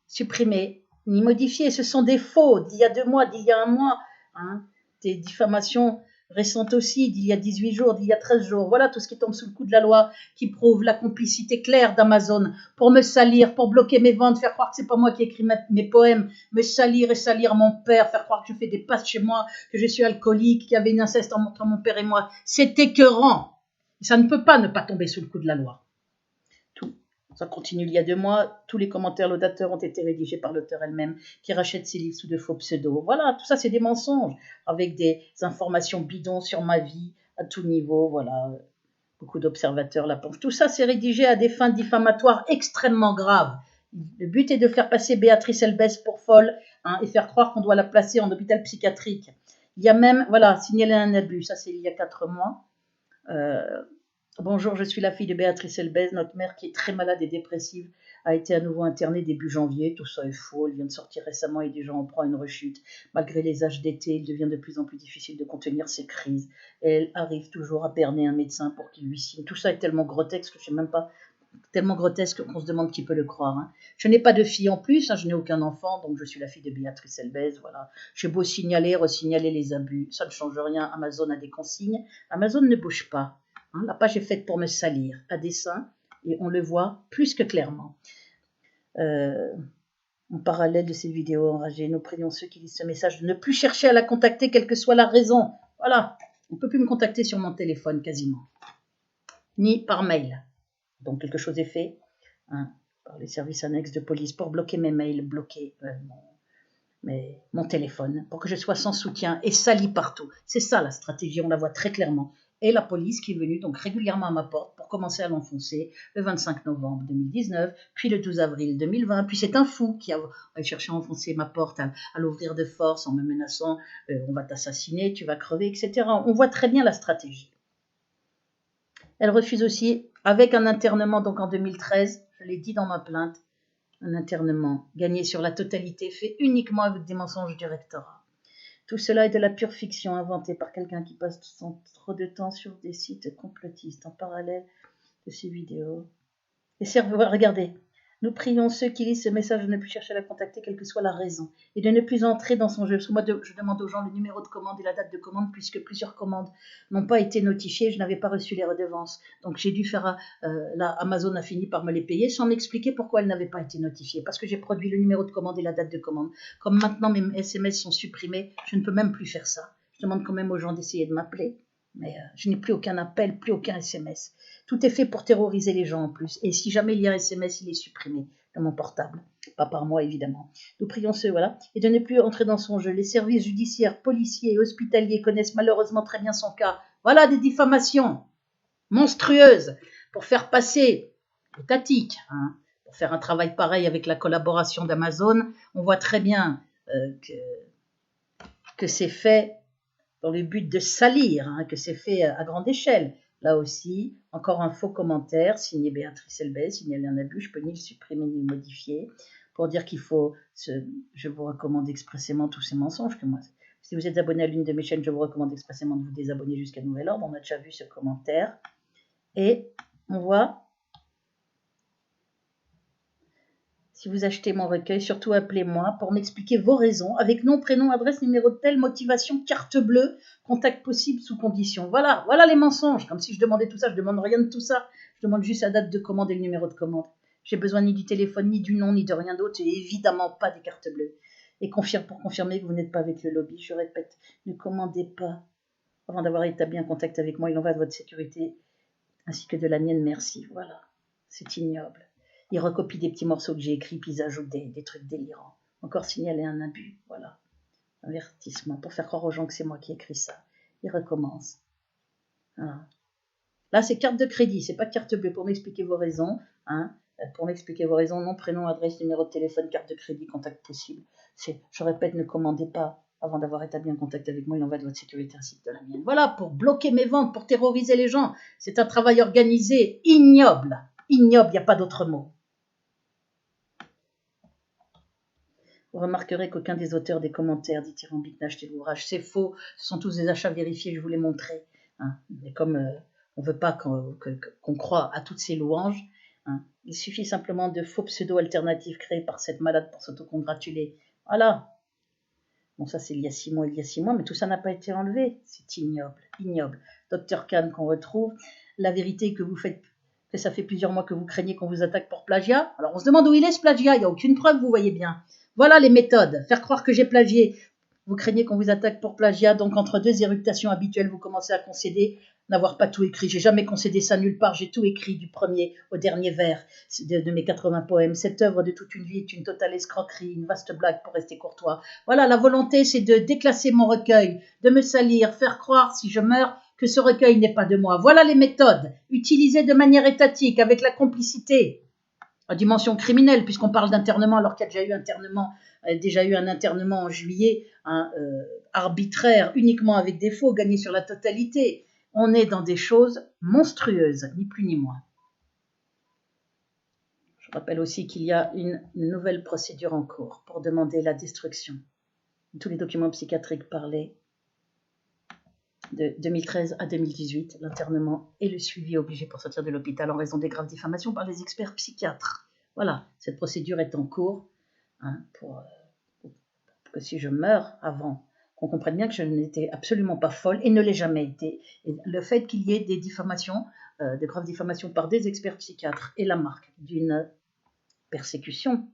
Speaker 1: supprimer, ni modifier. Ce sont des faux d'il y a 2 mois, d'il y a 1 mois. Hein, des diffamations récentes aussi, d'il y a 18 jours, d'il y a 13 jours. Voilà tout ce qui tombe sous le coup de la loi, qui prouve la complicité claire d'Amazon pour me salir, pour bloquer mes ventes, faire croire que c'est pas moi qui écris mes poèmes, me salir et salir mon père, faire croire que je fais des passes chez moi, que je suis alcoolique, qu'il y avait une inceste entre mon père et moi. C'est écœurant. Ça ne peut pas ne pas tomber sous le coup de la loi. Tout. Ça continue il y a 2 mois. Tous les commentaires laudateurs ont été rédigés par l'auteur elle-même, qui rachète ses livres sous de faux pseudos. Voilà, tout ça, c'est des mensonges, avec des informations bidons sur ma vie, à tout niveau. Voilà, beaucoup d'observateurs la pensent. Tout ça, c'est rédigé à des fins diffamatoires extrêmement graves. Le but est de faire passer Béatrice Elbez pour folle, hein, et faire croire qu'on doit la placer en hôpital psychiatrique. Il y a même, voilà, signaler un abus. Ça, c'est il y a 4 mois. Bonjour, je suis la fille de Béatrice Elbez. Notre mère, qui est très malade et dépressive, a été à nouveau internée début janvier. Tout ça est faux. Elle vient de sortir récemment et déjà en proie à une rechute. Malgré les âges d'été, il devient de plus en plus difficile de contenir ses crises. Elle arrive toujours à berner un médecin pour qu'il lui signe. Tout ça est tellement grotesque que je ne sais même pas. Tellement grotesque qu'on se demande qui peut le croire. Hein. Je n'ai pas de fille en plus, hein, je n'ai aucun enfant, donc je suis la fille de Béatrice Elbez. Voilà. J'ai beau signaler, resignaler les abus, ça ne change rien. Amazon a des consignes. Amazon ne bouge pas. Hein, la page est faite pour me salir à dessein et on le voit plus que clairement. En parallèle de ces vidéos enragées, nous prions ceux qui lisent ce message de ne plus chercher à la contacter, quelle que soit la raison. Voilà, on ne peut plus me contacter sur mon téléphone quasiment, ni par mail. Donc quelque chose est fait, hein, par les services annexes de police pour bloquer mes mails, bloquer mon téléphone, pour que je sois sans soutien et sali partout. C'est ça la stratégie, on la voit très clairement. Et la police qui est venue donc régulièrement à ma porte pour commencer à l'enfoncer le 25 novembre 2019, puis le 12 avril 2020, puis c'est un fou qui a cherché à enfoncer ma porte, à l'ouvrir de force en me menaçant, on va t'assassiner, tu vas crever, etc. On voit très bien la stratégie. Elle refuse aussi, avec un internement donc en 2013, je l'ai dit dans ma plainte, un internement gagné sur la totalité, fait uniquement avec des mensonges du rectorat. Tout cela est de la pure fiction inventée par quelqu'un qui passe trop de temps sur des sites complotistes en parallèle de ces vidéos. Et regardez, nous prions ceux qui lisent ce message de ne plus chercher à la contacter, quelle que soit la raison, et de ne plus entrer dans son jeu. Parce que moi, je demande aux gens le numéro de commande et la date de commande, puisque plusieurs commandes n'ont pas été notifiées, je n'avais pas reçu les redevances. Donc j'ai dû faire, Amazon a fini par me les payer sans m'expliquer pourquoi elles n'avaient pas été notifiées. Parce que j'ai produit le numéro de commande et la date de commande. Comme maintenant mes SMS sont supprimés, je ne peux même plus faire ça. Je demande quand même aux gens d'essayer de m'appeler. Mais je n'ai plus aucun appel, plus aucun SMS. Tout est fait pour terroriser les gens en plus. Et si jamais il y a un SMS, il est supprimé de mon portable. Pas par moi, évidemment. Nous prions ceux, voilà. Et de ne plus entrer dans son jeu. Les services judiciaires, policiers et hospitaliers connaissent malheureusement très bien son cas. Voilà des diffamations monstrueuses pour faire passer étatique. Hein, pour faire un travail pareil avec la collaboration d'Amazon. On voit très bien que c'est fait dans le but de salir, hein, que c'est fait à grande échelle. Là aussi, encore un faux commentaire, signé Béatrice Elbez, signaler un abus, je ne peux ni le supprimer ni le modifier, pour dire qu'il faut, je vous recommande expressément tous ces mensonges que moi. Si vous êtes abonné à l'une de mes chaînes, je vous recommande expressément de vous désabonner jusqu'à nouvel ordre. On a déjà vu ce commentaire. Et on voit, si vous achetez mon recueil, surtout appelez-moi pour m'expliquer vos raisons, avec nom, prénom, adresse, numéro de tel, motivation, carte bleue, contact possible sous condition. Voilà les mensonges. Comme si je demandais tout ça, je ne demande rien de tout ça. Je demande juste la date de commande et le numéro de commande. J'ai besoin ni du téléphone, ni du nom, ni de rien d'autre, et évidemment pas des cartes bleues. Et pour confirmer que vous n'êtes pas avec le lobby, je répète, ne commandez pas avant d'avoir établi un contact avec moi. Il en va de votre sécurité ainsi que de la mienne, merci. Voilà, c'est ignoble. Il recopie des petits morceaux que j'ai écrits, puis ils ajoutent des trucs délirants. Encore signaler un abus, voilà. Avertissement, pour faire croire aux gens que c'est moi qui ai écrit ça. Il recommence. Voilà. Là, c'est carte de crédit, c'est pas carte bleue. Pour m'expliquer vos raisons, hein, pour m'expliquer vos raisons, nom, prénom, adresse, numéro de téléphone, carte de crédit, contact possible. Je répète, ne commandez pas avant d'avoir établi un contact avec moi. Il en va de votre sécurité ainsi que de la mienne. Voilà, pour bloquer mes ventes, pour terroriser les gens. C'est un travail organisé, ignoble. Ignoble, il n'y a pas d'autre mot. Vous remarquerez qu'aucun des auteurs des commentaires dithyrambiques n'a acheté l'ouvrage. C'est faux, ce sont tous des achats vérifiés, je vous l'ai montré. Hein. Mais comme on ne veut pas qu'on croie à toutes ces louanges, hein, il suffit simplement de faux pseudo-alternatives créées par cette malade pour s'autocongratuler. Voilà. Bon, ça c'est il y a 6 mois, mais tout ça n'a pas été enlevé. C'est ignoble, ignoble. Dr Kahn qu'on retrouve, la vérité que vous faites, que ça fait plusieurs mois que vous craignez qu'on vous attaque pour plagiat. Alors on se demande où il est ce plagiat, il n'y a aucune preuve, vous voyez bien. Voilà les méthodes, faire croire que j'ai plagié. Vous craignez qu'on vous attaque pour plagiat, donc entre deux éruptations habituelles, vous commencez à concéder n'avoir pas tout écrit. J'ai jamais concédé ça nulle part, j'ai tout écrit du premier au dernier vers de mes 80 poèmes. Cette œuvre de toute une vie est une totale escroquerie, une vaste blague pour rester courtois. Voilà, la volonté c'est de déclasser mon recueil, de me salir, faire croire si je meurs que ce recueil n'est pas de moi. Voilà les méthodes, utilisées de manière étatique, avec la complicité. À dimension criminelle, puisqu'on parle d'internement alors qu'il y a déjà eu un internement en juillet, arbitraire, uniquement avec des faux, gagné sur la totalité. On est dans des choses monstrueuses, ni plus ni moins. Je rappelle aussi qu'il y a une nouvelle procédure en cours pour demander la destruction de tous les documents psychiatriques parlés de 2013 à 2018, l'internement et le suivi obligé pour sortir de l'hôpital en raison des graves diffamations par les experts psychiatres. Voilà, cette procédure est en cours pour que si je meurs avant, qu'on comprenne bien que je n'étais absolument pas folle et ne l'ai jamais été. Et le fait qu'il y ait des diffamations, de graves diffamations par des experts psychiatres est la marque d'une persécution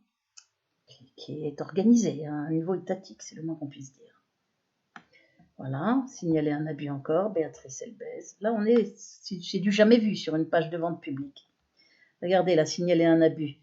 Speaker 1: qui est organisée à un niveau étatique, c'est le moins qu'on puisse dire. Voilà, signaler un abus encore, Béatrice Elbez. Là, c'est du jamais vu sur une page de vente publique. Regardez, là, signaler un abus.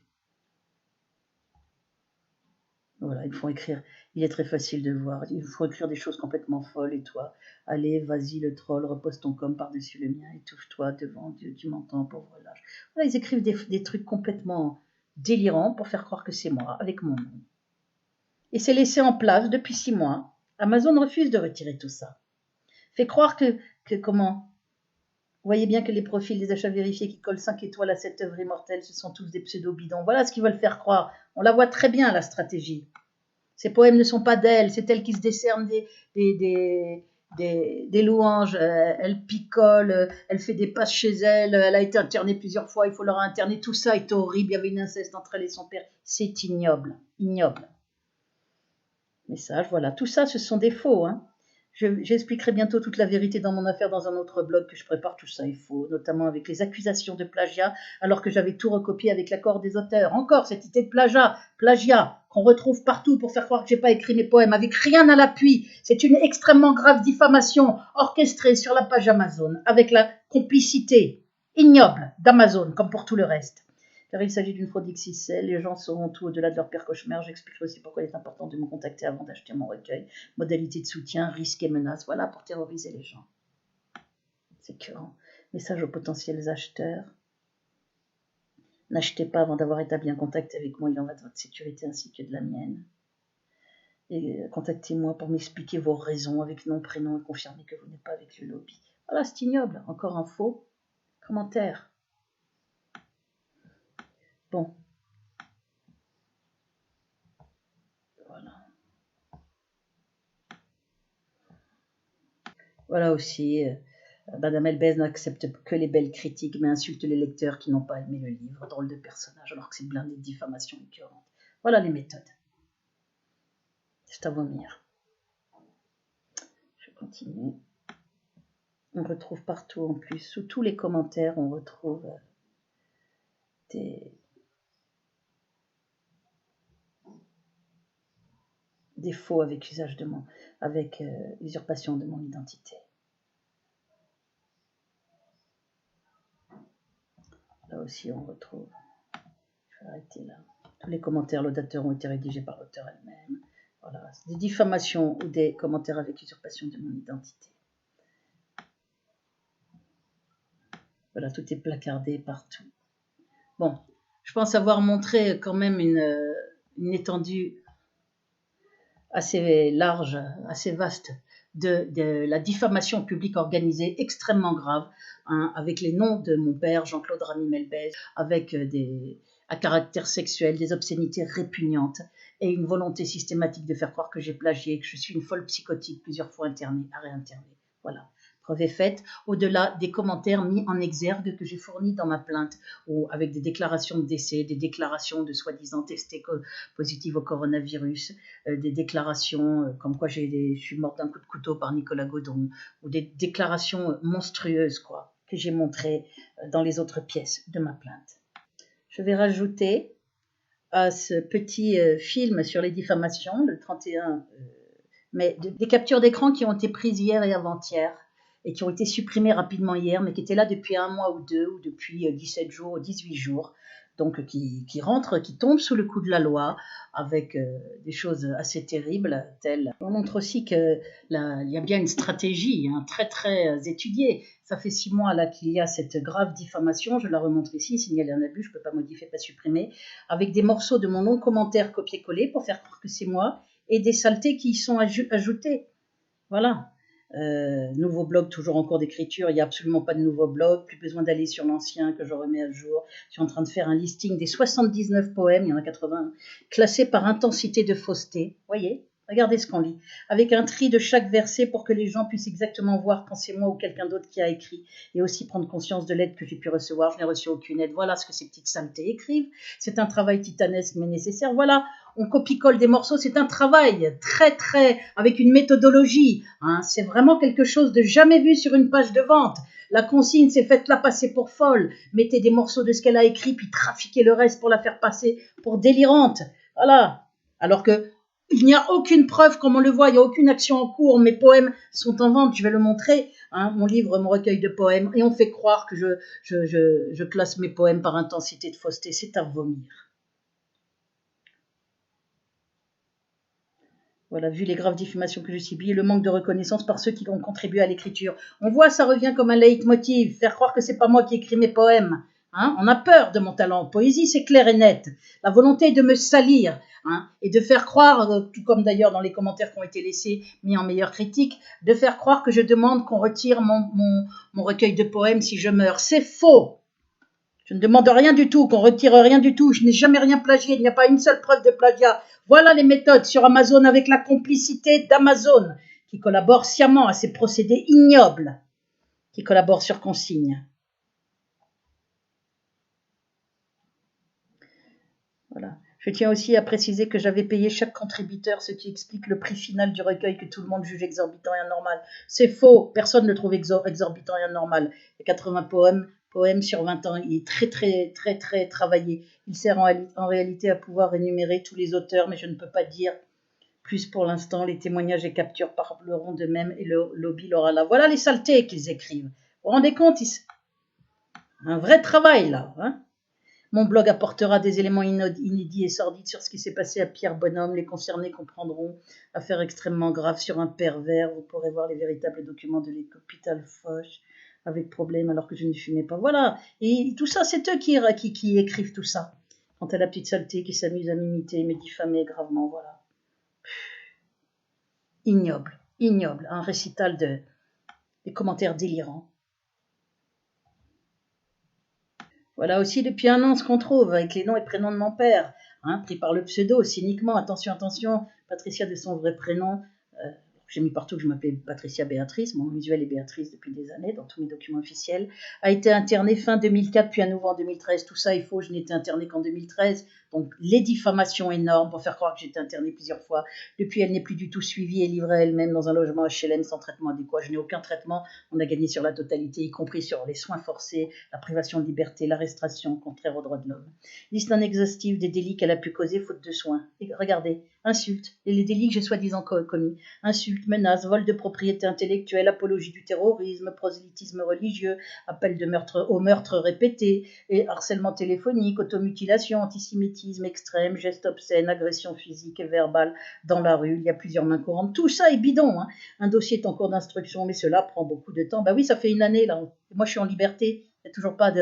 Speaker 1: Voilà, ils font écrire, il est très facile de voir, il faut écrire des choses complètement folles, et toi, allez, vas-y le troll, repose ton com par-dessus le mien, étouffe-toi devant Dieu, tu m'entends, pauvre lâche. Voilà, ils écrivent des trucs complètement délirants pour faire croire que c'est moi, avec mon nom. Et c'est laissé en place depuis 6 mois. Amazon refuse de retirer tout ça. Fait croire que comment? Vous voyez bien que les profils des achats vérifiés qui collent 5 étoiles à cette œuvre immortelle, ce sont tous des pseudo-bidons. Voilà ce qu'ils veulent faire croire. On la voit très bien, la stratégie. Ces poèmes ne sont pas d'elle, c'est elle qui se décerne des louanges. Elle picole, elle fait des passes chez elle, elle a été internée plusieurs fois, il faut leur interner. Tout ça est horrible, il y avait une inceste entre elle et son père. C'est ignoble, ignoble. Message, voilà. Tout ça, ce sont des faux, J'expliquerai bientôt toute la vérité dans mon affaire dans un autre blog que je prépare. Tout ça est faux, notamment avec les accusations de plagiat, alors que j'avais tout recopié avec l'accord des auteurs. Encore cette idée de plagiat qu'on retrouve partout pour faire croire que j'ai pas écrit mes poèmes, avec rien à l'appui. C'est une extrêmement grave diffamation orchestrée sur la page Amazon, avec la complicité ignoble d'Amazon, comme pour tout le reste. Car il s'agit d'une fraude XXL, les gens sauront tout au-delà de leur pire cauchemar. J'expliquerai aussi pourquoi il est important de me contacter avant d'acheter mon recueil. Modalité de soutien, risques et menaces, voilà pour terroriser les gens. C'est écœurant. Message aux potentiels acheteurs. N'achetez pas avant d'avoir établi un contact avec moi, il en va de votre sécurité ainsi que de la mienne. Et contactez-moi pour m'expliquer vos raisons avec nom, prénom et confirmer que vous n'êtes pas avec le lobby. Voilà, c'est ignoble. Encore un faux commentaire. Bon. Voilà. Voilà aussi, Madame Elbez n'accepte que les belles critiques, mais insulte les lecteurs qui n'ont pas aimé le livre. Drôle de personnage, alors que c'est blindé de diffamation écœurante. Voilà les méthodes. C'est à vomir. Je continue. On retrouve partout en plus, sous tous les commentaires, on retrouve des faux avec usage de avec usurpation de mon identité. Là aussi, on retrouve. Je vais arrêter là. Tous les commentaires laudateurs ont été rédigés par l'auteur elle-même. Voilà, des diffamations ou des commentaires avec usurpation de mon identité. Voilà, tout est placardé partout. Bon, je pense avoir montré quand même une étendue assez large, assez vaste de la diffamation publique organisée, extrêmement grave, avec les noms de mon père, Jean-Claude Ramy Melbez, avec à caractère sexuel, des obscénités répugnantes et une volonté systématique de faire croire que j'ai plagié, que je suis une folle psychotique plusieurs fois internée, à réinterner. Voilà. Preuve est faite, au-delà des commentaires mis en exergue que j'ai fournis dans ma plainte, ou avec des déclarations de décès, des déclarations de soi-disant testés positives au coronavirus, des déclarations comme quoi je suis morte d'un coup de couteau par Nicolas Godon, ou des déclarations monstrueuses, quoi, que j'ai montrées dans les autres pièces de ma plainte. Je vais rajouter à ce petit film sur les diffamations, le 31 mai, des captures d'écran qui ont été prises hier et avant-hier, et qui ont été supprimées rapidement hier, mais qui étaient là depuis 1 mois ou 2, ou depuis 17 jours, ou 18 jours, donc qui tombent sous le coup de la loi, avec des choses assez terribles, telles. On montre aussi qu'il y a bien une stratégie très très étudiée. Ça fait 6 mois là qu'il y a cette grave diffamation, je la remontre ici, signaler un abus, je ne peux pas modifier, pas supprimer, avec des morceaux de mon long commentaire copié-collé pour faire croire que c'est moi, et des saletés qui y sont ajoutées. Voilà. Nouveau blog toujours en cours d'écriture, il n'y a absolument pas de nouveau blog, plus besoin d'aller sur l'ancien que je remets à jour. Je suis en train de faire un listing des 79 poèmes, il y en a 80, classés par intensité de fausseté. Voyez, regardez ce qu'on lit, avec un tri de chaque verset pour que les gens puissent exactement voir quand c'est moi ou quelqu'un d'autre qui a écrit, et aussi prendre conscience de l'aide que j'ai pu recevoir. Je n'ai reçu aucune aide. Voilà ce que ces petites saletés écrivent. C'est un travail titanesque mais nécessaire. Voilà, on copie-colle des morceaux, c'est un travail très très avec une méthodologie. C'est vraiment quelque chose de jamais vu sur une page de vente. La consigne, c'est faites-la passer pour folle. Mettez des morceaux de ce qu'elle a écrit, puis trafiquez le reste pour la faire passer pour délirante. Voilà. Alors que il n'y a aucune preuve, comme on le voit, il n'y a aucune action en cours. Mes poèmes sont en vente, je vais le montrer. Mon livre, mon recueil de poèmes. Et on fait croire que je classe mes poèmes par intensité de fausseté. C'est à vomir. Voilà, vu les graves diffamations que je subis et le manque de reconnaissance par ceux qui ont contribué à l'écriture. On voit, ça revient comme un leitmotiv, faire croire que c'est pas moi qui écris mes poèmes. On a peur de mon talent. Poésie, c'est clair et net. La volonté est de me salir et de faire croire, tout comme d'ailleurs dans les commentaires qui ont été laissés, mis en meilleure critique, de faire croire que je demande qu'on retire mon recueil de poèmes si je meurs. C'est faux. Je ne demande rien du tout, qu'on retire rien du tout. Je n'ai jamais rien plagié. Il n'y a pas une seule preuve de plagiat. Voilà les méthodes sur Amazon avec la complicité d'Amazon, qui collabore sciemment à ces procédés ignobles, qui collabore sur consigne. Voilà. Je tiens aussi à préciser que j'avais payé chaque contributeur, ce qui explique le prix final du recueil que tout le monde juge exorbitant et anormal. C'est faux. Personne ne le trouve exorbitant et anormal. Il y a 80 poèmes sur 20 ans. Il est très, très, très, très travaillé. Il sert en réalité à pouvoir énumérer tous les auteurs, mais je ne peux pas dire plus pour l'instant. Les témoignages et captures parleront d'eux-mêmes et le lobby l'aura là. Voilà les saletés qu'ils écrivent. Vous vous rendez compte? Un vrai travail, là. Mon blog apportera des éléments inédits et sordides sur ce qui s'est passé à Pierre Bonhomme. Les concernés comprendront. Affaire extrêmement grave sur un pervers. Vous pourrez voir les véritables documents de l'hôpital Foch avec problème alors que je ne fumais pas. Voilà. Et tout ça, c'est eux qui écrivent tout ça. Quant à la petite saleté qui s'amuse à m'imiter, me diffamer gravement, voilà. Ignoble, ignoble. Un récital des commentaires délirants. Voilà aussi depuis 1 an ce qu'on trouve avec les noms et prénoms de mon père, pris par le pseudo, cyniquement. Attention, attention, Patricia de son vrai prénom. J'ai mis partout que je m'appelais Patricia Béatrice, mon nom visuel est Béatrice depuis des années, dans tous mes documents officiels, a été internée fin 2004, puis à nouveau en 2013. Tout ça est faux, je n'ai été internée qu'en 2013. Donc les diffamations énormes pour faire croire que j'étais internée plusieurs fois. Depuis, elle n'est plus du tout suivie et livrée à elle-même dans un logement HLM sans traitement adéquat. Je n'ai aucun traitement. On a gagné sur la totalité, y compris sur les soins forcés, la privation de liberté, l'arrestation contraire aux droits de l'homme. Liste non exhaustive des délits qu'elle a pu causer faute de soins. Et regardez, insultes, et les délits que j'ai soi-disant commis. Insultes, menaces, vol de propriété intellectuelle, apologie du terrorisme, prosélytisme religieux, appel au meurtre répété, et harcèlement téléphonique, automutilation, antisémitisme extrême, gestes obscènes, agression physique et verbale dans la rue. Il y a plusieurs mains courantes. Tout ça est bidon. Un dossier est en cours d'instruction, mais cela prend beaucoup de temps. Oui, ça fait 1 année là. Moi, je suis en liberté. Il n'y a toujours pas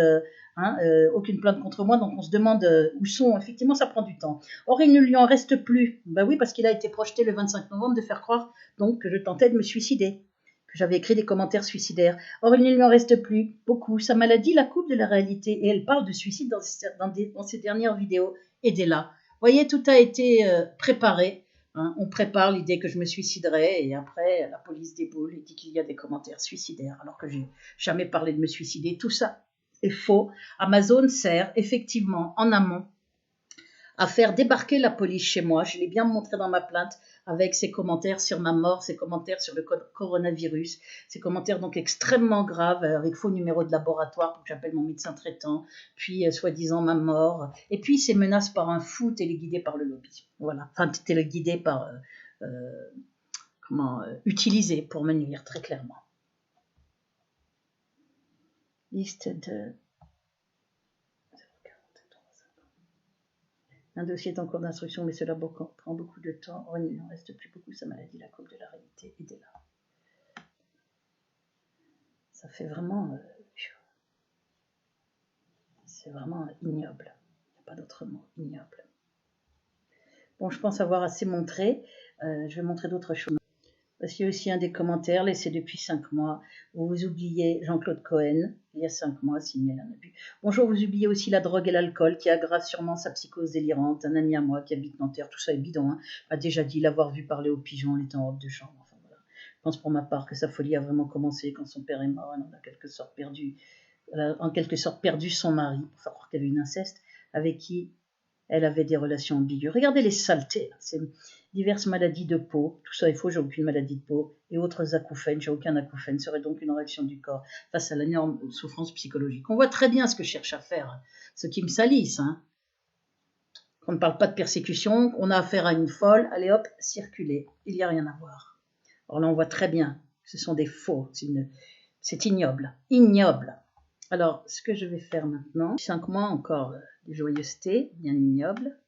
Speaker 1: aucune plainte contre moi, donc on se demande où sont. Effectivement, ça prend du temps. Or, il ne lui en reste plus. Oui, parce qu'il a été projeté le 25 novembre de faire croire donc que je tentais de me suicider. que j'avais écrit des commentaires suicidaires. Or, il ne lui en reste plus beaucoup. Sa maladie la coupe de la réalité et elle parle de suicide dans ses dernières vidéos. Aidez-la. Voyez, tout a été préparé. Hein. On prépare l'idée que je me suiciderai et après, la police déboule et dit qu'il y a des commentaires suicidaires alors que j'ai jamais parlé de me suicider. Tout ça est faux. Amazon sert effectivement en amont à faire débarquer la police chez moi. Je l'ai bien montré dans ma plainte avec ses commentaires sur ma mort, ses commentaires sur le coronavirus, ces commentaires donc extrêmement graves avec faux numéro de laboratoire pour que j'appelle mon médecin traitant, puis soi-disant ma mort, et puis ces menaces par un fou téléguidé par le lobby. Voilà, enfin téléguidé par utilisé pour me nuire très clairement. Liste de un dossier est en cours d'instruction, mais cela prend beaucoup de temps. Or, il n'en reste plus beaucoup. Sa maladie la coupe de la réalité. Aidez-la. Ça fait vraiment... c'est vraiment ignoble. Il n'y a pas d'autre mot. Ignoble. Bon, je pense avoir assez montré. Je vais montrer d'autres choses. Voici aussi un des commentaires laissés depuis 5 mois. Vous oubliez Jean-Claude Cohen, il y a 5 mois, signalé un abus. Bonjour, vous oubliez aussi la drogue et l'alcool qui aggravent sûrement sa psychose délirante. Un ami à moi qui habite Nanterre, tout ça est bidon, hein, a déjà dit l'avoir vu parler aux pigeons, il était en robe de chambre. Enfin, voilà. Je pense pour ma part que sa folie a vraiment commencé quand son père est mort. Elle en a en quelque sorte perdu son mari, pour faire croire qu'elle avait une inceste, avec qui elle avait des relations ambiguës. Regardez les saletés, c'est diverses maladies de peau, tout ça est faux, j'ai aucune maladie de peau, et autres acouphènes, j'ai aucun acouphène, serait donc une réaction du corps face à l'énorme souffrance psychologique. On voit très bien ce que cherche à faire, ceux qui me salissent, hein. On ne parle pas de persécution, on a affaire à une folle, allez hop, circuler, il n'y a rien à voir. Alors là on voit très bien, ce sont des faux, c'est ignoble, ignoble. Alors, ce que je vais faire maintenant, 5 mois encore de joyeuseté, bien ignoble.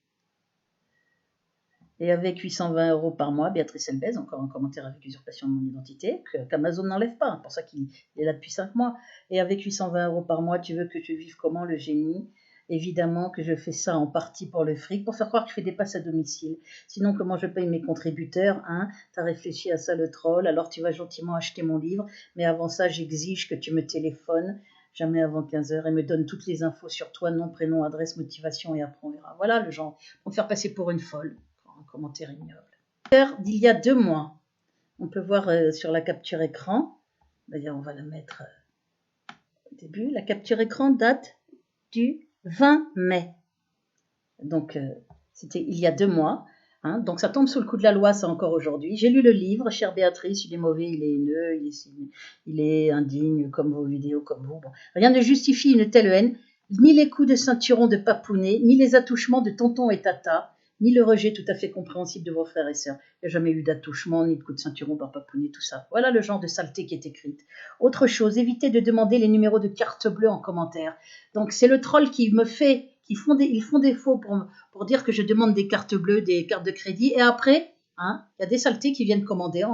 Speaker 1: Et avec 820 € par mois, Béatrice Elbez, encore un commentaire avec usurpation de mon identité, qu'Amazon n'enlève pas, pour ça qu'il est là depuis 5 mois. Et avec 820 € par mois, tu veux que je vive comment, le génie? Évidemment que je fais ça en partie pour le fric, pour faire croire que je fais des passes à domicile. Sinon, comment je paye mes contributeurs, hein? T'as réfléchi à ça, le troll, alors tu vas gentiment acheter mon livre, mais avant ça, j'exige que tu me téléphones, jamais avant 15 h, et me donne toutes les infos sur toi, nom, prénom, adresse, motivation, et après on verra. Voilà le genre, pour me faire passer pour une folle. Un commentaire ignoble. D'il y a 2 mois, on peut voir sur la capture écran, d'ailleurs on va la mettre au début, la capture écran date du 20 mai. Donc c'était il y a 2 mois. Hein, donc ça tombe sous le coup de la loi, ça encore aujourd'hui. J'ai lu le livre, chère Béatrice, il est mauvais, il est haineux, il est indigne, comme vos vidéos, comme vous. Bon. Rien ne justifie une telle haine, ni les coups de ceinturon de papounet, ni les attouchements de tonton et tata, ni le rejet tout à fait compréhensible de vos frères et sœurs. Il n'y a jamais eu d'attouchement, ni de coups de ceinturon par papounet, tout ça. Voilà le genre de saleté qui est écrite. Autre chose, évitez de demander les numéros de carte bleue en commentaire. Donc c'est le troll qui me fait... Ils font des faux pour dire que je demande des cartes bleues, des cartes de crédit. Et après, hein, il y a des saletés qui viennent commander.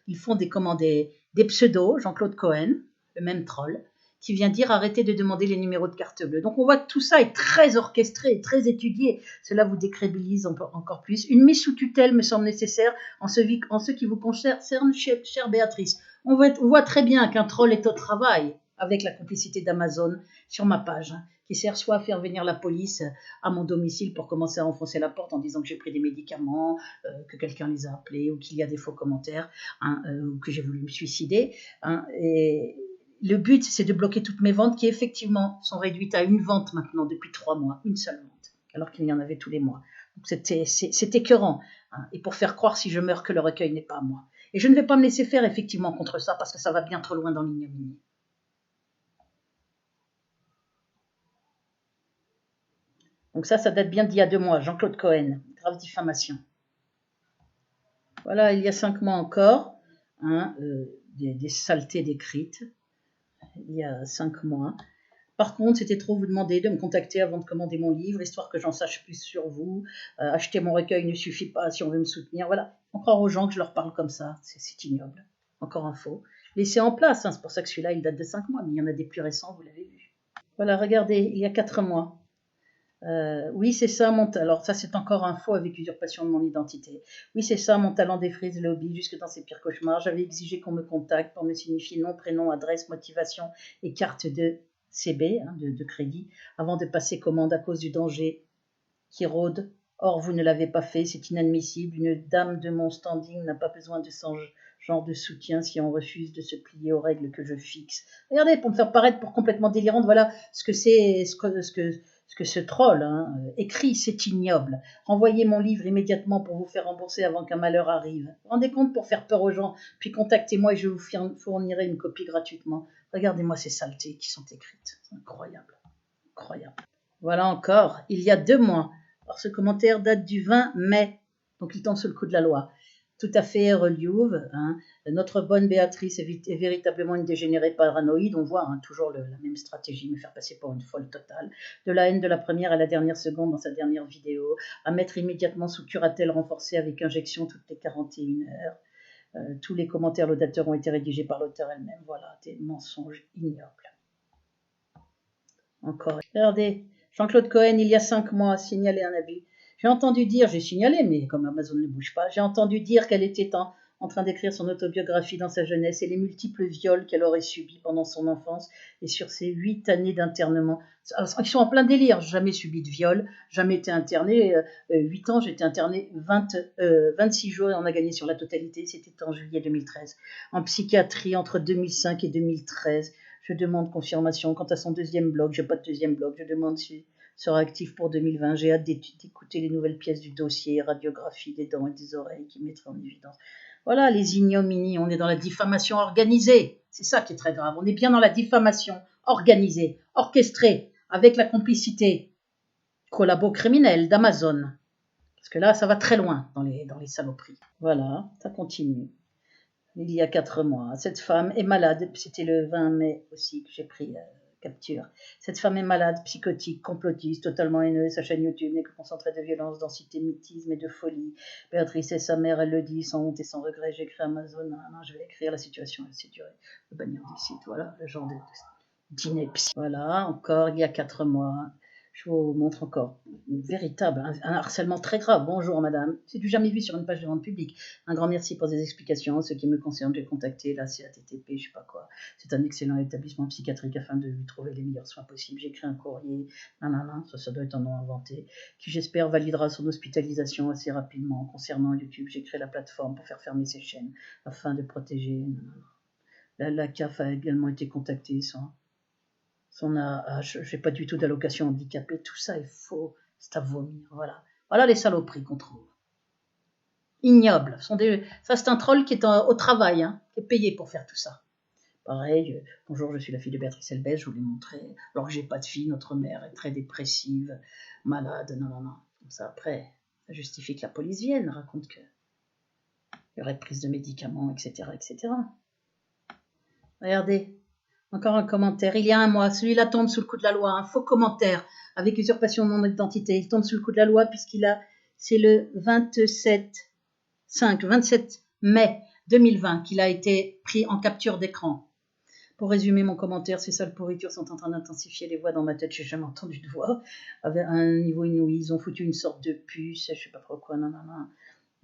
Speaker 1: Ils font des pseudos, Jean-Claude Cohen, le même troll, qui vient dire arrêtez de demander les numéros de carte bleue. Donc on voit que tout ça est très orchestré, très étudié. Cela vous décrédibilise encore plus. Une mise sous tutelle me semble nécessaire en ce qui vous concerne, chère Béatrice. On voit très bien qu'un troll est au travail avec la complicité d'Amazon sur ma page, hein, qui sert soit à faire venir la police à mon domicile pour commencer à enfoncer la porte en disant que j'ai pris des médicaments, que quelqu'un les a appelés ou qu'il y a des faux commentaires, hein, ou que j'ai voulu me suicider. Hein, et le but, c'est de bloquer toutes mes ventes qui, effectivement, sont réduites à une vente maintenant depuis 3 mois, une seule vente, alors qu'il y en avait tous les mois. Donc c'est écœurant. Hein, et pour faire croire, si je meurs, que le recueil n'est pas à moi. Et je ne vais pas me laisser faire, effectivement, contre ça, parce que ça va bien trop loin dans l'ignominie. Donc ça date bien d'il y a 2 mois. Jean-Claude Cohen, grave diffamation. Voilà, il y a 5 mois encore, hein, des saletés décrites. Il y a 5 mois. Par contre, c'était trop vous demander de me contacter avant de commander mon livre, histoire que j'en sache plus sur vous. Acheter mon recueil ne suffit pas si on veut me soutenir. Voilà, on croire aux gens que je leur parle comme ça. C'est ignoble. Encore un faux. Laissez en place, hein, c'est pour ça que celui-là, il date de 5 mois, mais il y en a des plus récents, vous l'avez vu. Voilà, regardez, il y a 4 mois. Oui, c'est ça, alors ça c'est encore un faux avec usurpation de mon identité. Oui, c'est ça, mon talent défrise le hobby jusque dans ses pires cauchemars. J'avais exigé qu'on me contacte pour me signifier nom, prénom, adresse, motivation et carte de CB, hein, de crédit, avant de passer commande à cause du danger qui rôde. Or, vous ne l'avez pas fait, c'est inadmissible. Une dame de mon standing n'a pas besoin de ce genre de soutien si on refuse de se plier aux règles que je fixe. Regardez, pour me faire paraître pour complètement délirante, voilà ce que c'est, ce que ce troll hein, écrit, c'est ignoble. Renvoyez mon livre immédiatement pour vous faire rembourser avant qu'un malheur arrive. Vous vous rendez compte pour faire peur aux gens, puis contactez-moi et je vous fournirai une copie gratuitement. Regardez-moi ces saletés qui sont écrites. C'est incroyable. Incroyable. Voilà encore, il y a 2 mois. Alors ce commentaire date du 20 mai, donc il tombe sous le coup de la loi. Tout à fait reliouve. Hein. Notre bonne Béatrice est véritablement une dégénérée paranoïde. On voit hein, toujours la même stratégie, me faire passer pour une folle totale. De la haine de la première à la dernière seconde dans sa dernière vidéo, à mettre immédiatement sous curatelle renforcée avec injection toutes les 41 heures. Tous les commentaires laudateurs ont été rédigés par l'auteur elle-même. Voilà, des mensonges ignobles. Encore. Regardez, Jean-Claude Cohen, il y a 5 mois, a signalé un abus. J'ai signalé, mais comme Amazon ne bouge pas, j'ai entendu dire qu'elle était en train d'écrire son autobiographie dans sa jeunesse et les multiples viols qu'elle aurait subis pendant son enfance et sur ses 8 années d'internement. Ils sont en plein délire, jamais subi de viol, jamais été interné. 8 ans, j'ai été interné 26 jours et on a gagné sur la totalité, c'était en juillet 2013. En psychiatrie entre 2005 et 2013. Je demande confirmation quant à son deuxième blog. Je n'ai pas de deuxième blog. Je demande s'il sera actif pour 2020. J'ai hâte d'écouter les nouvelles pièces du dossier, radiographie des dents et des oreilles qui mettraient en évidence. Voilà les ignominies. On est dans la diffamation organisée. C'est ça qui est très grave. On est bien dans la diffamation organisée, orchestrée, avec la complicité collabo-criminelle d'Amazon. Parce que là, ça va très loin dans les saloperies. Voilà, ça continue. Il y a 4 mois. Cette femme est malade, c'était le 20 mai aussi que j'ai pris capture. Cette femme est malade, psychotique, complotiste, totalement haineuse. Sa chaîne YouTube n'est que concentrée de violence, d'antisémitisme et de folie. Béatrice et sa mère, elle le dit, sans honte et sans regret. J'écris Amazon, non, je vais écrire la situation, elle s'est durée. Le bannir du site, voilà, le genre d'ineptie. Voilà, encore il y a 4 mois. Je vous montre encore une véritable, un harcèlement très grave. Bonjour madame, c'est du jamais vu sur une page de vente publique. Un grand merci pour ces explications. Ce qui me concerne, j'ai contacté la CATTP, je sais pas quoi. C'est un excellent établissement psychiatrique afin de lui trouver les meilleurs soins possibles. J'ai écrit un courrier, ça doit être un nom inventé, qui j'espère validera son hospitalisation assez rapidement. Concernant YouTube, j'ai créé la plateforme pour faire fermer ses chaînes afin de protéger. La CAF a également été contactée son âge, j'ai pas du tout d'allocation handicapée, tout ça est faux, c'est à vomir, voilà. Voilà les saloperies qu'on trouve. Ignobles. Ça, c'est un troll qui est au travail, hein, qui est payé pour faire tout ça. Pareil, bonjour, je suis la fille de Béatrice Elbès, je vous l'ai montré. Alors que j'ai pas de fille, notre mère est très dépressive, malade, non. Comme ça, après, ça justifie que la police vienne, raconte qu'il y aurait prise de médicaments, etc., etc. Regardez. Encore un commentaire. Il y a 1 mois, celui-là tombe sous le coup de la loi. Un faux commentaire avec usurpation de mon identité. Il tombe sous le coup de la loi c'est le 27 mai 2020 qu'il a été pris en capture d'écran. Pour résumer mon commentaire, ces sales pourritures sont en train d'intensifier les voix dans ma tête. J'ai jamais entendu de voix à un niveau inouï. Ils ont foutu une sorte de puce, je sais pas trop quoi,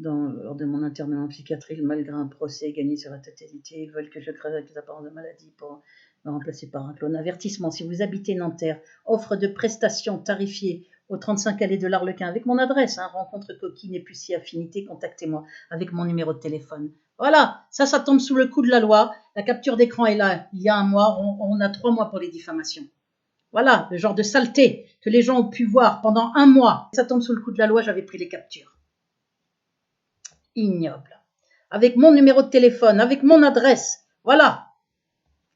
Speaker 1: lors de mon internement psychiatrique, malgré un procès gagné sur la totalité. Ils veulent que je crève avec les apparences de maladie pour me remplacer par un clone. Avertissement, si vous habitez Nanterre, offre de prestations tarifiées au 35 allée de l'Arlequin avec mon adresse, rencontre coquine et puis affinité, contactez-moi avec mon numéro de téléphone. Voilà, ça tombe sous le coup de la loi. La capture d'écran est là il y a 1 mois. On a 3 mois pour les diffamations. Voilà, le genre de saleté que les gens ont pu voir pendant 1 mois. Ça tombe sous le coup de la loi, j'avais pris les captures. Ignoble. Avec mon numéro de téléphone, avec mon adresse. Voilà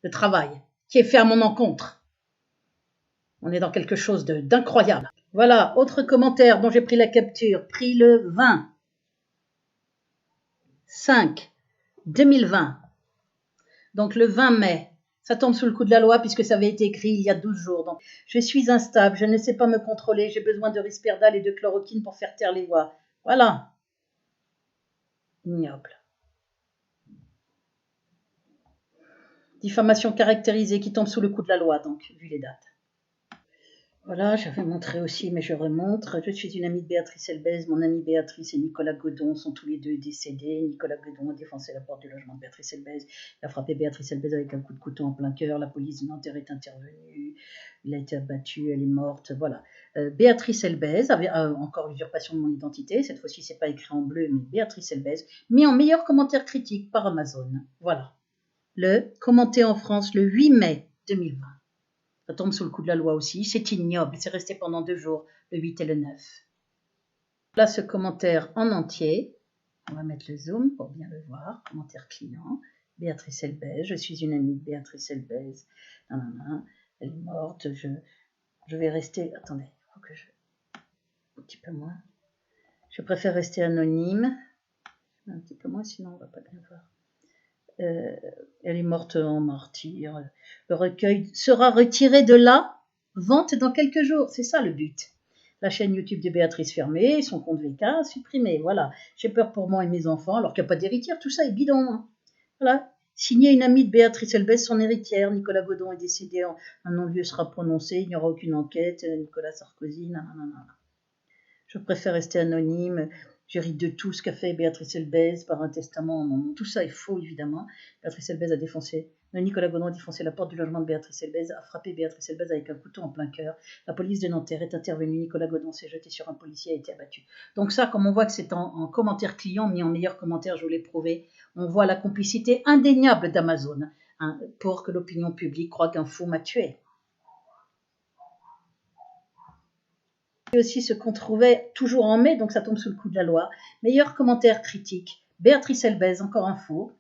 Speaker 1: le travail qui est fait à mon encontre. On est dans quelque chose d'incroyable. Voilà, autre commentaire dont j'ai pris la capture, pris le 20-5-2020. Donc le 20 mai. Ça tombe sous le coup de la loi puisque ça avait été écrit il y a 12 jours. Donc, je suis instable, je ne sais pas me contrôler, j'ai besoin de Risperdal et de chloroquine pour faire taire les voix. Voilà. Ignoble. Diffamation caractérisée qui tombe sous le coup de la loi, donc, vu les dates. Voilà, j'avais montré aussi, mais je remontre. Je suis une amie de Béatrice Elbez. Mon amie Béatrice et Nicolas Godon sont tous les deux décédés. Nicolas Godon a défoncé la porte du logement de Béatrice Elbez. Il a frappé Béatrice Elbez avec un coup de couteau en plein cœur. La police de Nanterre est intervenue. Il a été abattu, elle est morte. Voilà. Béatrice Elbez avait encore usurpation de mon identité. Cette fois-ci, c'est pas écrit en bleu, mais Béatrice Elbez, mis en meilleur commentaire critique par Amazon. Voilà. Le commenté en France le 8 mai 2020. Ça tombe sous le coup de la loi aussi. C'est ignoble. C'est resté pendant 2 jours, le 8 et le 9. Là, ce commentaire en entier. On va mettre le zoom pour bien le voir. Commentaire client. Béatrice Elbez. Je suis une amie de Béatrice Elbez. Elle est morte. Je vais rester. Attendez, il faut que je. Un petit peu moins. Je préfère rester anonyme. Un petit peu moins, sinon on ne va pas bien voir. Elle est morte en martyr. Le recueil sera retiré de la vente dans quelques jours. C'est ça le but. La chaîne YouTube de Béatrice fermée, son compte VK supprimé. Voilà. J'ai peur pour moi et mes enfants, alors qu'il n'y a pas d'héritière. Tout ça est bidon. Hein. Voilà. Signé une amie de Béatrice Elbez, son héritière. Nicolas Godon est décédé. Un non-lieu sera prononcé. Il n'y aura aucune enquête. Nicolas Sarkozy. Nanana. Je préfère rester anonyme. J'hérite de tout ce qu'a fait Béatrice Elbez par un testament. Tout ça est faux, évidemment. Béatrice Elbez a défoncé. Nicolas Godon a défoncé la porte du logement de Béatrice Elbez, a frappé Béatrice Elbez avec un couteau en plein cœur. La police de Nanterre est intervenue. Nicolas Godon s'est jeté sur un policier et a été abattu. Donc ça, comme on voit que c'est en commentaire client, mis en meilleur commentaire, je vous l'ai prouvé, on voit la complicité indéniable d'Amazon pour que l'opinion publique croie qu'un fou m'a tué. Aussi ce qu'on trouvait toujours en mai, donc ça tombe sous le coup de la loi. Meilleur commentaire critique, Béatrice Elbez, encore un faux,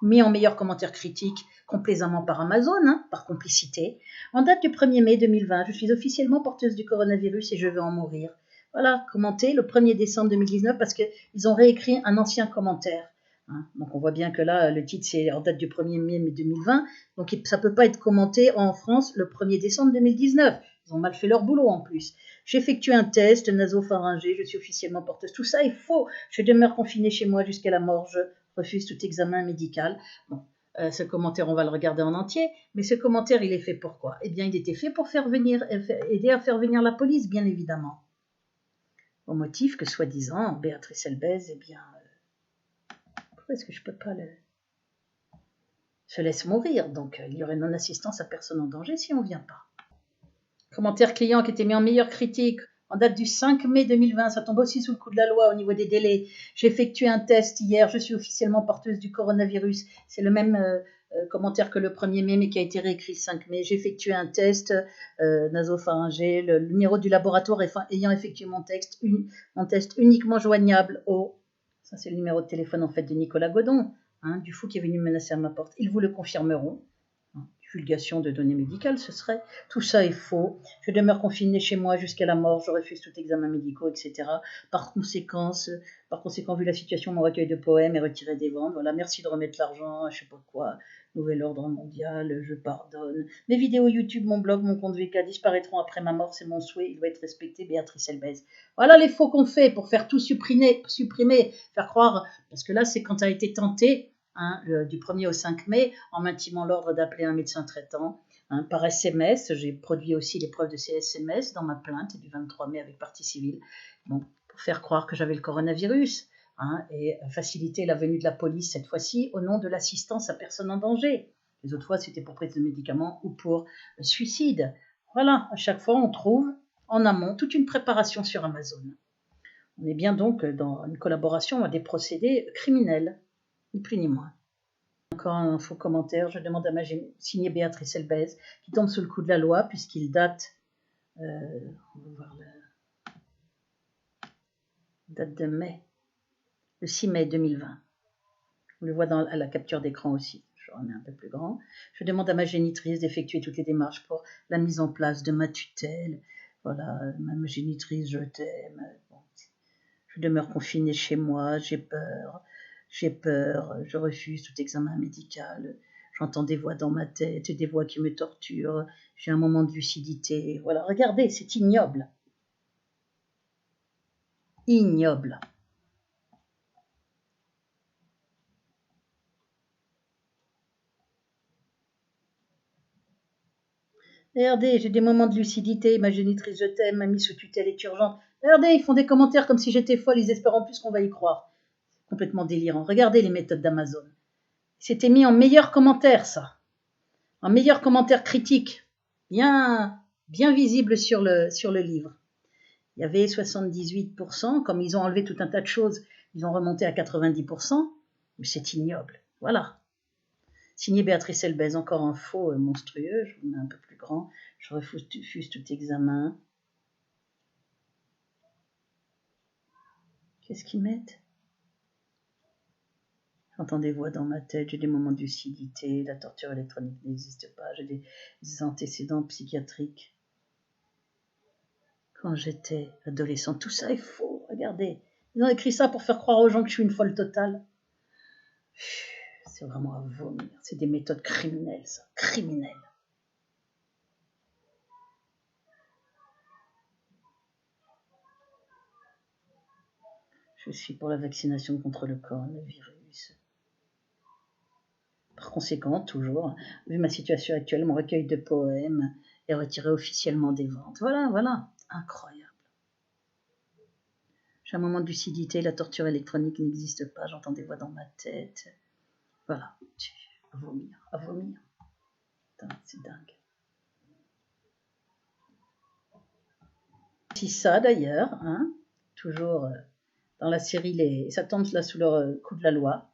Speaker 1: mis en meilleur commentaire critique complaisamment par Amazon, par complicité. En date du 1er mai 2020, je suis officiellement porteuse du coronavirus et je vais en mourir. Voilà, commenté le 1er décembre 2019 parce qu'ils ont réécrit un ancien commentaire. Donc on voit bien que là, le titre c'est en date du 1er mai 2020, donc ça ne peut pas être commenté en France le 1er décembre 2019. Ils ont mal fait leur boulot en plus. J'effectue un test nasopharyngé, je suis officiellement porteuse. Tout ça est faux. Je demeure confinée chez moi jusqu'à la mort. Je refuse tout examen médical. Bon, ce commentaire, on va le regarder en entier. Mais ce commentaire, il est fait pour quoi? Eh bien, il était fait pour aider à faire venir la police, bien évidemment. Au motif que, soi-disant, Béatrice Elbez, eh bien, pourquoi est-ce que je ne peux pas se laisse mourir? Donc, il y aurait non-assistance à personne en danger si on ne vient pas. Commentaire client qui était mis en meilleure critique en date du 5 mai 2020, ça tombe aussi sous le coup de la loi au niveau des délais. J'ai effectué un test hier, je suis officiellement porteuse du coronavirus. C'est le même commentaire que le 1er mai, mais qui a été réécrit le 5 mai. J'ai effectué un test nasopharyngé, le numéro du laboratoire ayant effectué mon test uniquement joignable au... Ça, c'est le numéro de téléphone en fait de Nicolas Godon, du fou qui est venu me menacer à ma porte. Ils vous le confirmeront. Divulgation de données médicales, ce serait. Tout ça est faux. Je demeure confinée chez moi jusqu'à la mort. Je refuse tout examen médical, etc. Par conséquent, vu la situation, mon recueil de poèmes est retiré des ventes. Voilà, merci de remettre l'argent, je sais pas quoi. Nouvel ordre mondial, je pardonne. Mes vidéos YouTube, mon blog, mon compte VK disparaîtront après ma mort. C'est mon souhait. Il doit être respecté. Béatrice Elbez. Voilà les faux qu'on fait pour faire tout supprimer, faire croire. Parce que là, c'est quand tu as été tenté. Du 1er au 5 mai, en m'intimant l'ordre d'appeler un médecin traitant par SMS. J'ai produit aussi les preuves de ces SMS dans ma plainte du 23 mai avec partie civile, pour faire croire que j'avais le coronavirus et faciliter la venue de la police cette fois-ci au nom de l'assistance à personne en danger. Les autres fois, c'était pour prise de médicaments ou pour suicide. Voilà, à chaque fois, on trouve en amont toute une préparation sur Amazon. On est bien donc dans une collaboration à des procédés criminels. Ni plus ni moins. Encore un faux commentaire, je demande à ma signé Béatrice Elbez, qui tombe sous le coup de la loi, puisqu'il date, on va voir date de mai, le 6 mai 2020. On le voit à la capture d'écran aussi, je remets un peu plus grand. Je demande à ma génitrice d'effectuer toutes les démarches pour la mise en place de ma tutelle. Voilà, ma génitrice, je t'aime. Bon, je demeure confinée chez moi, j'ai peur, je refuse tout examen médical, j'entends des voix dans ma tête, des voix qui me torturent, j'ai un moment de lucidité. Voilà, regardez, c'est ignoble. Ignoble. Regardez, j'ai des moments de lucidité, ma génitrice je t'aime, ma mise sous tutelle est urgente. Regardez, ils font des commentaires comme si j'étais folle, ils espèrent en plus qu'on va y croire. Complètement délirant. Regardez les méthodes d'Amazon. C'était mis en meilleur commentaire, ça. En meilleur commentaire critique. Bien visible sur le livre. Il y avait 78%, comme ils ont enlevé tout un tas de choses, ils ont remonté à 90%, mais c'est ignoble. Voilà. Signé Béatrice Elbez, encore un faux monstrueux, je vous mets un peu plus grand, je refuse tout examen. Qu'est-ce qu'ils mettent? J'entends des voix dans ma tête, j'ai des moments de lucidité, la torture électronique n'existe pas, j'ai des antécédents psychiatriques. Quand j'étais adolescente, tout ça est faux, regardez. Ils ont écrit ça pour faire croire aux gens que je suis une folle totale. C'est vraiment à vomir, c'est des méthodes criminelles, ça, criminelles. Je suis pour la vaccination contre le coronavirus. Par conséquent, toujours, vu ma situation actuelle, mon recueil de poèmes est retiré officiellement des ventes. Voilà, incroyable. J'ai un moment de lucidité, la torture électronique n'existe pas, j'entends des voix dans ma tête. Voilà, à vomir. Putain, c'est dingue. C'est ça d'ailleurs, hein, toujours dans la série, ça tombe là sous le coup de la loi.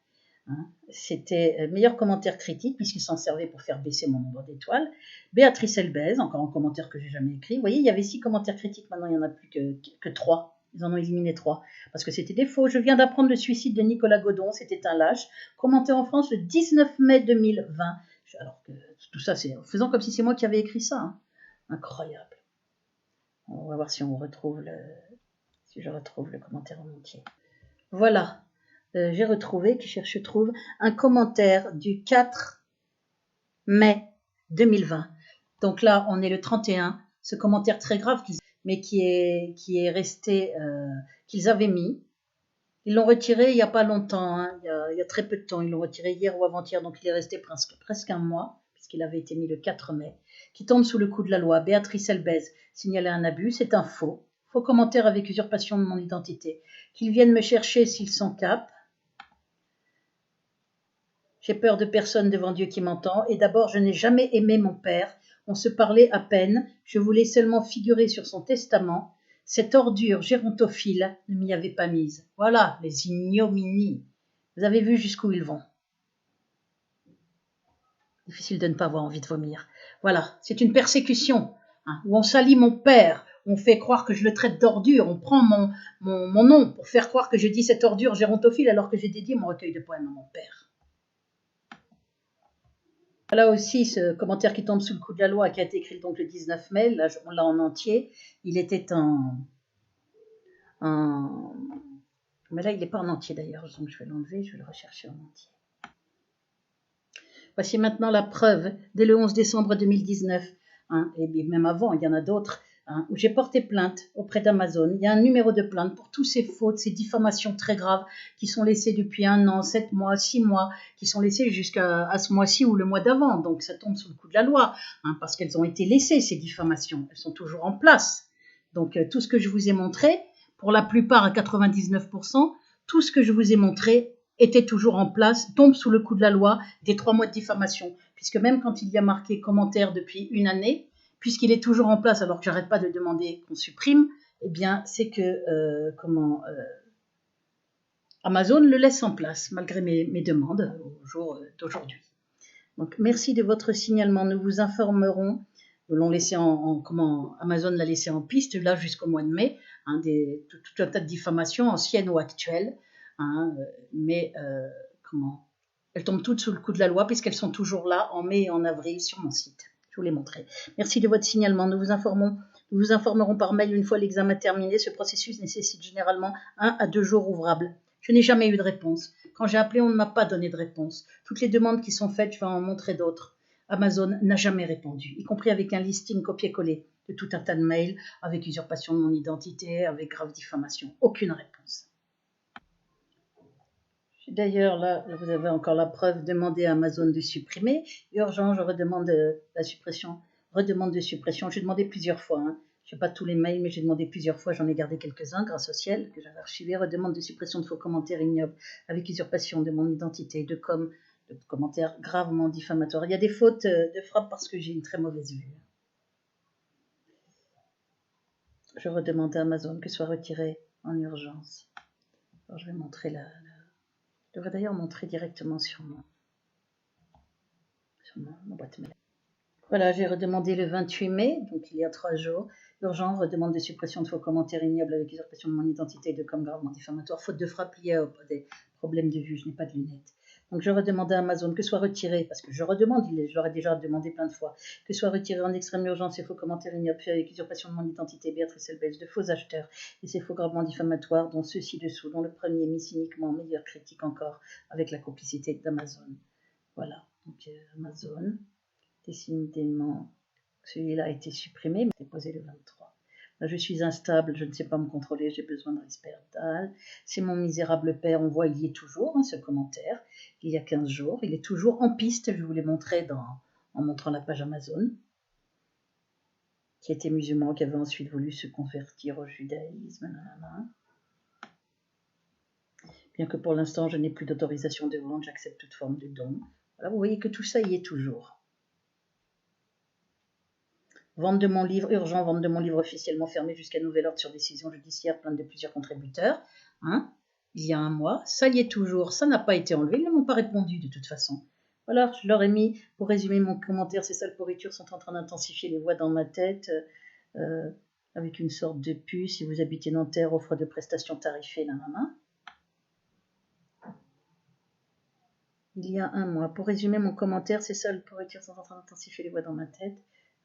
Speaker 1: Hein. C'était meilleur commentaire critique, puisqu'il s'en servait pour faire baisser mon nombre d'étoiles. Béatrice Elbez, encore un commentaire que j'ai jamais écrit. Vous voyez, il y avait 6 commentaires critiques, maintenant il n'y en a plus que 3. Ils en ont éliminé 3, parce que c'était des faux. Je viens d'apprendre le suicide de Nicolas Godon, c'était un lâche, commenté en France le 19 mai 2020. Alors que tout ça, c'est en faisant comme si c'est moi qui avais écrit ça. Hein. Incroyable. On va voir si je retrouve le commentaire en entier. Voilà. J'ai retrouvé, qui cherche trouve, un commentaire du 4 mai 2020. Donc là, on est le 31. Ce commentaire très grave, mais qui est resté, qu'ils avaient mis. Ils l'ont retiré il n'y a pas longtemps, hein, il y a très peu de temps. Ils l'ont retiré hier ou avant-hier, donc il est resté presque un mois, puisqu'il avait été mis le 4 mai, qui tombe sous le coup de la loi. Béatrice Elbez signalait un abus, c'est un faux commentaire avec usurpation de mon identité. Qu'ils viennent me chercher s'ils sont cap. J'ai peur de personne devant Dieu qui m'entend, et d'abord je n'ai jamais aimé mon père, on se parlait à peine, je voulais seulement figurer sur son testament, cette ordure gérontophile ne m'y avait pas mise. Voilà, les ignominies. Vous avez vu jusqu'où ils vont. Difficile de ne pas avoir envie de vomir. Voilà, c'est une persécution, hein, où on salit mon père, on fait croire que je le traite d'ordure, on prend mon nom pour faire croire que je dis cette ordure gérontophile alors que j'ai dédié mon recueil de poèmes à mon père. Là aussi, ce commentaire qui tombe sous le coup de la loi, qui a été écrit donc le 19 mai, là on l'a en entier, il était mais là il n'est pas en entier d'ailleurs, donc je vais l'enlever, je vais le rechercher en entier. Voici maintenant la preuve, dès le 11 décembre 2019, hein, et même avant, il y en a d'autres, hein, où j'ai porté plainte auprès d'Amazon. Il y a un numéro de plainte pour toutes ces fautes, ces diffamations très graves qui sont laissées depuis 1 an, 7 mois, 6 mois, qui sont laissées jusqu'à ce mois-ci ou le mois d'avant. Donc ça tombe sous le coup de la loi, hein, parce qu'elles ont été laissées, ces diffamations. Elles sont toujours en place. Donc tout ce que je vous ai montré, pour la plupart à 99%, tout ce que je vous ai montré était toujours en place, tombe sous le coup de la loi des 3 mois de diffamation. Puisque même quand il y a marqué commentaire depuis 1 année, puisqu'il est toujours en place alors que j'arrête pas de demander qu'on supprime, eh bien c'est que Amazon le laisse en place malgré mes demandes au jour d'aujourd'hui. Donc merci de votre signalement, nous vous informerons. Nous l'ont laissé Amazon l'a laissé en piste là jusqu'au mois de mai, hein, tout un tas de diffamations anciennes ou actuelles, hein, mais elles tombent toutes sous le coup de la loi puisqu'elles sont toujours là en mai et en avril sur mon site. Je vous les montrerai. Merci de votre signalement. Nous vous informerons par mail une fois l'examen terminé. Ce processus nécessite généralement 1 à 2 jours ouvrables. Je n'ai jamais eu de réponse. Quand j'ai appelé, on ne m'a pas donné de réponse. Toutes les demandes qui sont faites, je vais en montrer d'autres. Amazon n'a jamais répondu, y compris avec un listing copié-collé de tout un tas de mails avec usurpation de mon identité, avec grave diffamation. Aucune réponse. D'ailleurs, là, vous avez encore la preuve, demandez à Amazon de supprimer. Urgent, je redemande la suppression redemande de suppression. J'ai demandé plusieurs fois, hein. Je n'ai pas tous les mails, mais j'ai demandé plusieurs fois, j'en ai gardé quelques-uns grâce au ciel que j'avais archivé. Redemande de suppression de faux commentaires ignobles avec usurpation de mon identité, de commentaires gravement diffamatoires. Il y a des fautes de frappe parce que j'ai une très mauvaise vue. Je redemande à Amazon que soit retiré en urgence. Alors, je vais montrer je devrais d'ailleurs montrer directement sur ma boîte mail. Voilà, j'ai redemandé le 28 mai, donc il y a 3 jours. Urgent, redemande de suppression de faux commentaires ignobles avec usurpation de mon identité et de comme gravement diffamatoire, faute de frappe liée à des problèmes de vue, je n'ai pas de lunettes. Donc je redemande à Amazon que soit retiré, parce que je redemande, je l'aurais déjà demandé plein de fois, que soit retiré en extrême urgence ces faux commentaires ignobles faits avec usurpation de mon identité, Béatrice Elbès, de faux acheteurs, et ces faux gravement diffamatoires, dont ceux ci-dessous, dont le premier mis cyniquement, meilleure critique encore, avec la complicité d'Amazon. Voilà, donc Amazon. Décidément, celui-là a été supprimé, mais déposé le 23. Là, je suis instable, je ne sais pas me contrôler, j'ai besoin de risperdal. C'est mon misérable père, on voit, il y est toujours, hein, ce commentaire, il y a 15 jours. Il est toujours en piste, je vous l'ai montré en montrant la page Amazon, qui était musulman, qui avait ensuite voulu se convertir au judaïsme. Nanana. Bien que pour l'instant, je n'ai plus d'autorisation de vente, j'accepte toute forme de don. Voilà, vous voyez que tout ça y est toujours. Vente de mon livre, urgent, vente de mon livre officiellement fermé jusqu'à nouvel ordre sur décision judiciaire, plainte de plusieurs contributeurs. Hein, il y a un mois, ça y est toujours, ça n'a pas été enlevé, ils ne m'ont pas répondu de toute façon. Voilà, je leur ai mis, pour résumer mon commentaire, ces sales pourritures sont en train d'intensifier les voix dans ma tête, avec une sorte de puce. Si vous habitez Nanterre, offre de prestations tarifées, nanana. Il y a un mois, pour résumer mon commentaire, ces sales pourritures sont en train d'intensifier les voix dans ma tête.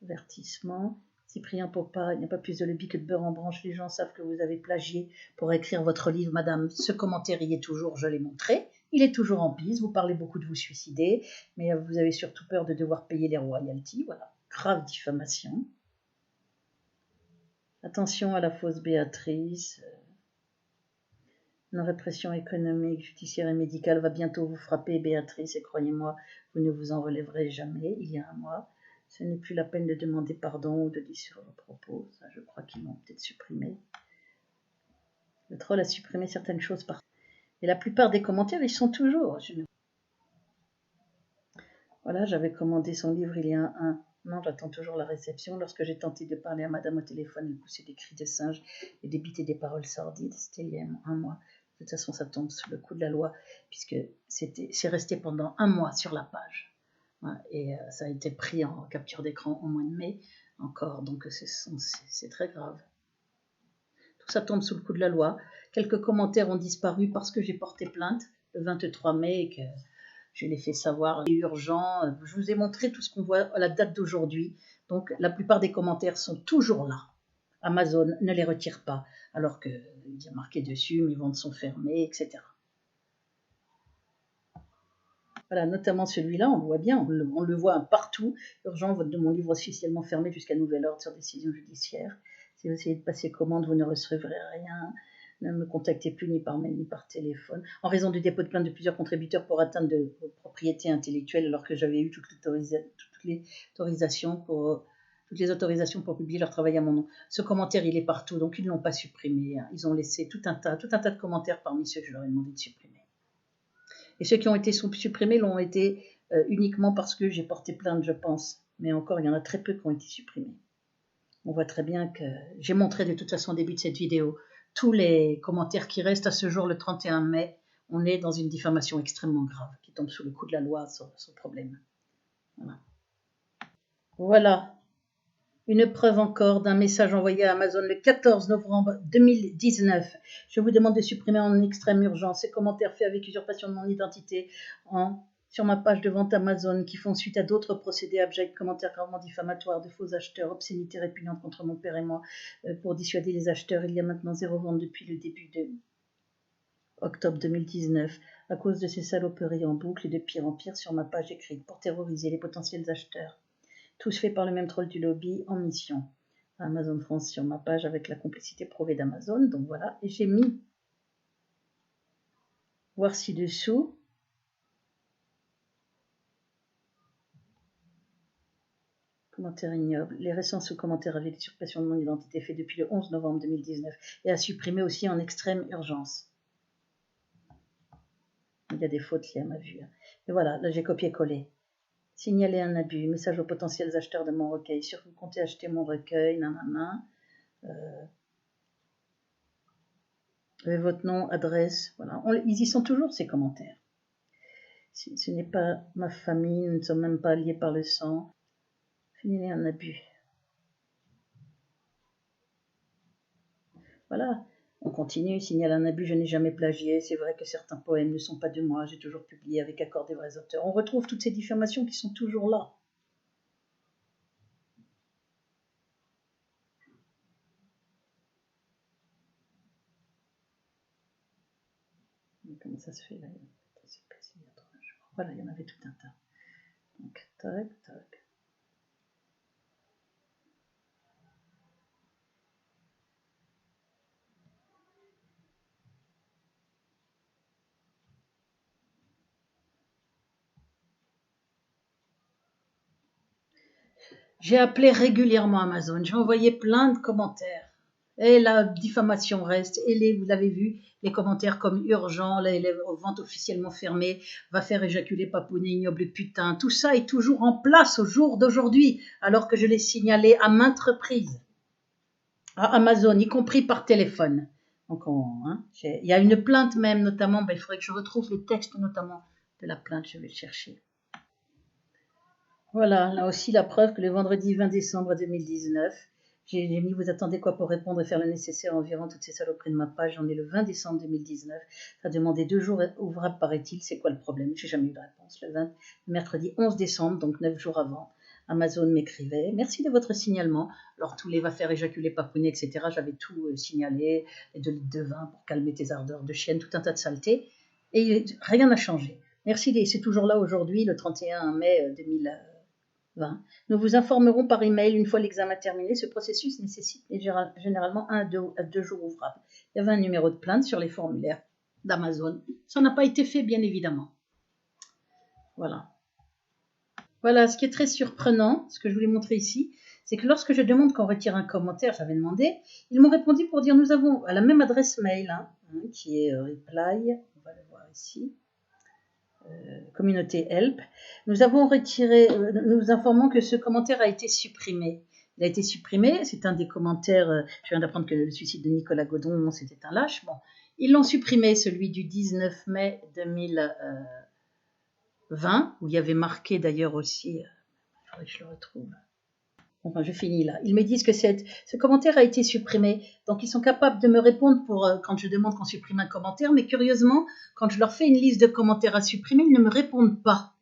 Speaker 1: Avertissement. Cyprien Popa, il n'y a pas plus de lobby que de beurre en branche. Les gens savent que vous avez plagié pour écrire votre livre, madame. Ce commentaire y est toujours, je l'ai montré. Il est toujours en piste. Vous parlez beaucoup de vous suicider, mais vous avez surtout peur de devoir payer les royalties. Voilà, grave diffamation. Attention à la fausse Béatrice. Une répression économique, judiciaire et médicale va bientôt vous frapper, Béatrice, et croyez-moi, vous ne vous en relèverez jamais. Il y a un mois. Ce n'est plus la peine de demander pardon ou de dire sur vos propos. Ça, je crois qu'ils l'ont peut-être supprimé. Le troll a supprimé certaines choses partout. Et la plupart des commentaires, ils sont toujours. Voilà, j'avais commandé son livre il y a un an. J'attends toujours la réception. Lorsque j'ai tenté de parler à madame au téléphone, elle poussait des cris de singe et débitait des paroles sordides. C'était il y a un mois. De toute façon, ça tombe sous le coup de la loi, puisque c'est resté pendant un mois sur la page. Et ça a été pris en capture d'écran au mois de mai encore, donc c'est très grave. Tout ça tombe sous le coup de la loi. Quelques commentaires ont disparu parce que j'ai porté plainte le 23 mai et que je l'ai fait savoir. Il est urgent. Je vous ai montré tout ce qu'on voit à la date d'aujourd'hui. Donc la plupart des commentaires sont toujours là. Amazon ne les retire pas, alors qu'il y a marqué dessus, mes ventes sont fermées, etc. Voilà, notamment celui-là, on le voit bien, on le voit partout. Urgent, vote de mon livre officiellement fermé jusqu'à nouvel ordre sur décision judiciaire. Si vous essayez de passer commande, vous ne recevrez rien. Ne me contactez plus ni par mail ni par téléphone. En raison du dépôt de plainte de plusieurs contributeurs pour atteinte de propriété intellectuelle, alors que j'avais eu toutes les autorisations pour publier leur travail à mon nom. Ce commentaire, il est partout, donc ils ne l'ont pas supprimé. Ils ont laissé tout un tas de commentaires parmi ceux que je leur ai demandé de supprimer. Et ceux qui ont été supprimés l'ont été uniquement parce que j'ai porté plainte, je pense. Mais encore, il y en a très peu qui ont été supprimés. On voit très bien que j'ai montré de toute façon au début de cette vidéo tous les commentaires qui restent à ce jour, le 31 mai. On est dans une diffamation extrêmement grave qui tombe sous le coup de la loi sans problème. Voilà. Une preuve encore d'un message envoyé à Amazon le 14 novembre 2019. Je vous demande de supprimer en extrême urgence ces commentaires faits avec usurpation de mon identité sur ma page de vente Amazon qui font suite à d'autres procédés abjects, commentaires gravement diffamatoires de faux acheteurs, obscénités répugnantes contre mon père et moi pour dissuader les acheteurs. Il y a maintenant 0 vente depuis le début de octobre 2019 à cause de ces saloperies en boucle et de pire en pire sur ma page écrite pour terroriser les potentiels acheteurs. Tous faits par le même troll du lobby en mission. Amazon France sur ma page avec la complicité prouvée d'Amazon. Donc voilà, et j'ai mis, voir ci-dessous, Commentaire ignoble. Les récents sous-commentaires avec l'usurpation de mon identité fait depuis le 11 novembre 2019 et à supprimer aussi en extrême urgence. Il y a des fautes liées à ma vue. Et voilà, là j'ai copié-collé. Signaler un abus, message aux potentiels acheteurs de mon recueil. Sur vous comptez acheter mon recueil, nanana. Votre nom, adresse, voilà. Ils y sont toujours ces commentaires. Ce n'est pas ma famille, nous ne sommes même pas liés par le sang. Signaler un abus. Voilà, on continue, signale un abus, je n'ai jamais plagié, c'est vrai que certains poèmes ne sont pas de moi, j'ai toujours publié avec accord des vrais auteurs. On retrouve toutes ces diffamations qui sont toujours là. Comment ça se fait là? Voilà, il y en avait tout un tas. Donc, tac, tac. J'ai appelé régulièrement Amazon, j'ai envoyé plein de commentaires. Et la diffamation reste. Et vous l'avez vu, les commentaires comme urgent, les ventes officiellement fermées, va faire éjaculer papounet, ignoble et putain. Tout ça est toujours en place au jour d'aujourd'hui, alors que je l'ai signalé à maintes reprises à Amazon, y compris par téléphone. Donc, il y a une plainte même, notamment, il faudrait que je retrouve les textes notamment de la plainte, je vais le chercher. Voilà, là aussi la preuve que le vendredi 20 décembre 2019, j'ai mis vous attendez quoi pour répondre et faire le nécessaire environ toutes ces saloperies de ma page. J'en ai le 20 décembre 2019. Ça a demandé 2 jours ouvrables, paraît-il. C'est quoi le problème? J'ai jamais eu de réponse. Le mercredi 11 décembre, donc 9 jours avant, Amazon m'écrivait: merci de votre signalement. Alors tous les va faire éjaculer papounet, etc. J'avais tout signalé, les 2 litres de vin pour calmer tes ardeurs de chienne, tout un tas de saletés. Et rien n'a changé. Merci, c'est toujours là aujourd'hui, le 31 mai 2020. Nous vous informerons par email une fois l'examen terminé. Ce processus nécessite généralement 1 à 2 jours ouvrables. Il y avait un numéro de plainte sur les formulaires d'Amazon. Ça n'a pas été fait, bien évidemment. Voilà. Voilà, ce qui est très surprenant, ce que je voulais montrer ici, c'est que lorsque je demande qu'on retire un commentaire, j'avais demandé, ils m'ont répondu pour dire: nous avons à la même adresse mail, qui est reply, on va le voir ici, communauté help, nous avons retiré, nous informons que ce commentaire a été supprimé. Il a été supprimé, c'est un des commentaires, je viens d'apprendre que le suicide de Nicolas Godon, c'était un lâche. Bon, ils l'ont supprimé, celui du 19 mai 2020, où il y avait marqué d'ailleurs aussi, il faudrait que je le retrouve. Enfin, je finis là. Ils me disent que ce commentaire a été supprimé. Donc, ils sont capables de me répondre quand je demande qu'on supprime un commentaire. Mais curieusement, quand je leur fais une liste de commentaires à supprimer, ils ne me répondent pas.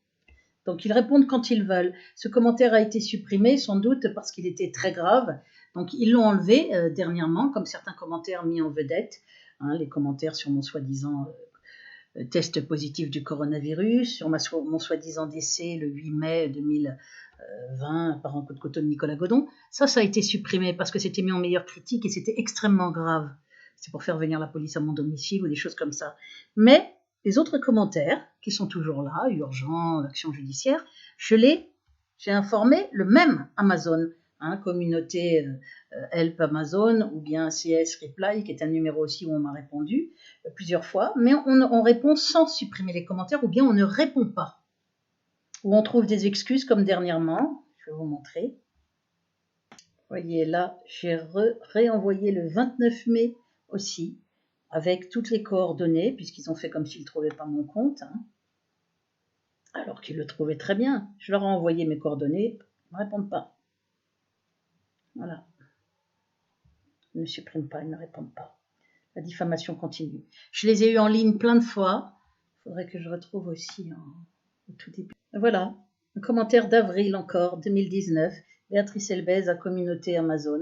Speaker 1: Donc, ils répondent quand ils veulent. Ce commentaire a été supprimé, sans doute parce qu'il était très grave. Donc, ils l'ont enlevé dernièrement, comme certains commentaires mis en vedette. Les commentaires sur mon soi-disant test positif du coronavirus, sur mon soi-disant décès le 8 mai 2020 par un coup de couteau de Nicolas Godon. Ça a été supprimé parce que c'était mis en meilleure critique et c'était extrêmement grave. C'est pour faire venir la police à mon domicile ou des choses comme ça. Mais les autres commentaires, qui sont toujours là, urgent, action judiciaire, j'ai informé le même Amazon, communauté Help Amazon, ou bien CS Reply, qui est un numéro aussi où on m'a répondu plusieurs fois, mais on répond sans supprimer les commentaires, ou bien on ne répond pas. Ou on trouve des excuses, comme dernièrement, je vais vous montrer. Vous voyez là, j'ai réenvoyé le 29 mai aussi, avec toutes les coordonnées, puisqu'ils ont fait comme s'ils ne trouvaient pas mon compte, alors qu'ils le trouvaient très bien. Je leur ai envoyé mes coordonnées, ils ne me répondent pas. Voilà. Ils ne suppriment pas, ils ne répondent pas. La diffamation continue. Je les ai eus en ligne plein de fois. Il faudrait que je retrouve aussi au tout début. Voilà, un commentaire d'avril encore, 2019. Béatrice Elbez à communauté Amazon.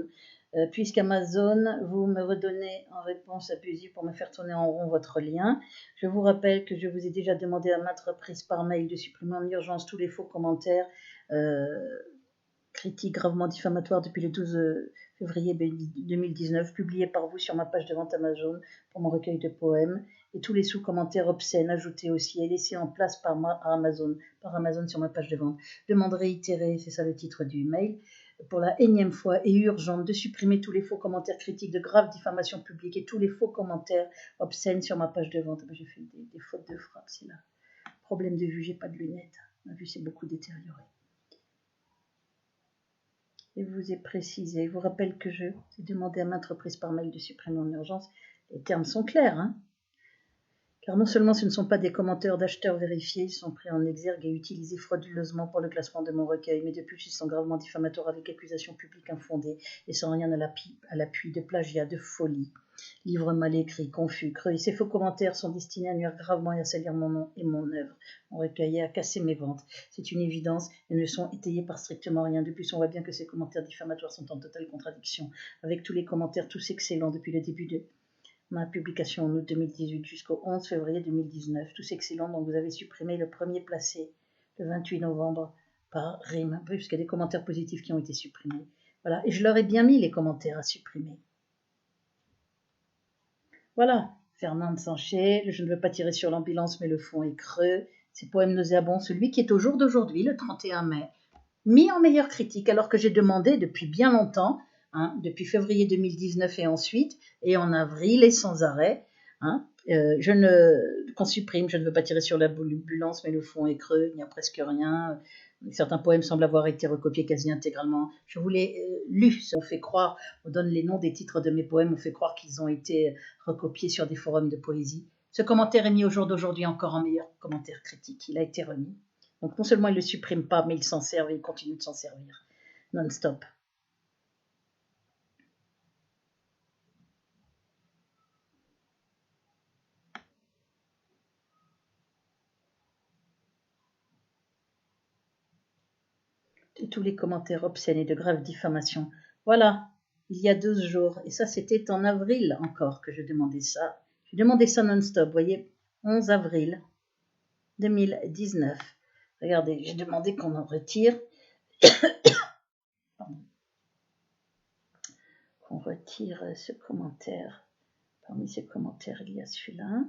Speaker 1: Puisqu'Amazon, vous me redonnez en réponse abusive pour me faire tourner en rond votre lien. Je vous rappelle que je vous ai déjà demandé à maintes reprises par mail de supprimer en urgence tous les faux commentaires critiques gravement diffamatoires depuis le 12 février 2019, publié par vous sur ma page de vente Amazon pour mon recueil de poèmes, et tous les sous-commentaires obscènes ajoutés aussi et laissés en place par Amazon sur ma page de vente. Demande réitérée, c'est ça le titre du mail, pour la énième fois et urgente de supprimer tous les faux commentaires critiques de graves diffamations publiques et tous les faux commentaires obscènes sur ma page de vente. J'ai fait des fautes de frappe, c'est là. Problème de vue, j'ai pas de lunettes. Ma vue s'est beaucoup détériorée. Et vous est précisé, je vous rappelle que j'ai demandé à maintes reprises par mail de supprimer en urgence. Les termes sont clairs, hein, car non seulement ce ne sont pas des commentaires d'acheteurs vérifiés, ils sont pris en exergue et utilisés frauduleusement pour le classement de mon recueil, mais de plus ils sont gravement diffamatoires avec accusations publiques infondées et sans rien à l'appui de plagiat, de folie. Livre mal écrit, confus, creux. Et ces faux commentaires sont destinés à nuire gravement et à salir mon nom et mon œuvre. Mon recueil et à casser mes ventes. C'est une évidence et ne sont étayés par strictement rien. De plus, on voit bien que ces commentaires diffamatoires sont en totale contradiction avec tous les commentaires tous excellents depuis le début de ma publication en août 2018 jusqu'au 11 février 2019. Tous excellents dont vous avez supprimé le premier placé le 28 novembre par rime, puisqu'il y a des commentaires positifs qui ont été supprimés. Voilà, et je leur ai bien mis les commentaires à supprimer. Voilà, Fernande Sanchez, je ne veux pas tirer sur l'ambulance, mais le fond est creux. Ces poèmes nauséabonds, celui qui est au jour d'aujourd'hui, le 31 mai, mis en meilleure critique, alors que j'ai demandé depuis bien longtemps, hein, depuis février 2019 et ensuite, et en avril et sans arrêt, hein, qu'on supprime, je ne veux pas tirer sur l'ambulance, mais le fond est creux, il n'y a presque rien. Certains poèmes semblent avoir été recopiés quasi intégralement. Je vous l'ai lu, on fait croire, on donne les noms des titres de mes poèmes, on fait croire qu'ils ont été recopiés sur des forums de poésie. Ce commentaire est mis au jour d'aujourd'hui encore en meilleur commentaire critique. Il a été remis. Donc non seulement il ne le supprime pas, mais il s'en sert et il continue de s'en servir non-stop. Et tous les commentaires obscènes et de graves diffamations. Voilà, il y a 12 jours. Et ça, c'était en avril encore que je demandais ça. J'ai demandé ça non-stop, vous voyez, 11 avril 2019. Regardez, j'ai demandé qu'on en retire. Qu'on retire ce commentaire. Parmi ces commentaires, il y a celui-là.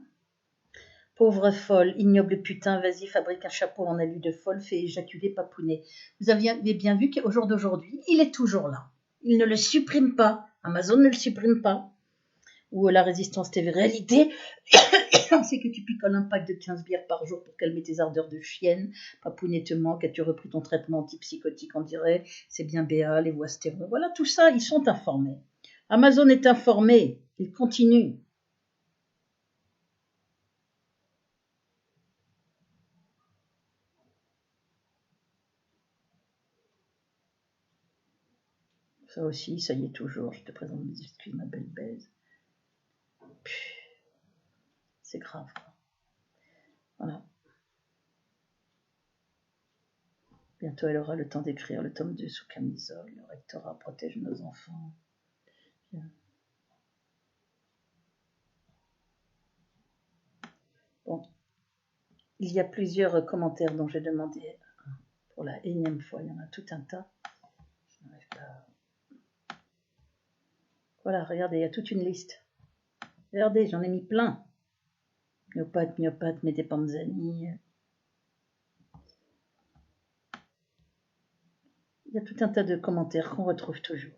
Speaker 1: Pauvre folle, ignoble putain, vas-y, fabrique un chapeau en alu de folle, fais éjaculer Papounet. Vous avez bien vu qu'au jour d'aujourd'hui, il est toujours là. Il ne le supprime pas. Amazon ne le supprime pas. Ou la résistance TV réalité, c'est que tu picoles un pack de 15 bières par jour pour calmer tes ardeurs de chienne. Papounet te manque, as-tu repris ton traitement antipsychotique, on dirait. C'est bien BA, les voix stéréo. Voilà, tout ça, ils sont informés. Amazon est informé. Il continue. Ça aussi, ça y est toujours. Je te présente mes excuses, ma belle baise. C'est grave. Voilà. Bientôt, elle aura le temps d'écrire le tome 2 sous camisole. Le rectorat protège nos enfants. Bien. Bon. Il y a plusieurs commentaires dont j'ai demandé pour la énième fois. Il y en a tout un tas. Je n'arrive pas. Voilà, regardez, il y a toute une liste. Regardez, j'en ai mis plein. Myopathe, Médé Panzani. Il y a tout un tas de commentaires qu'on retrouve toujours.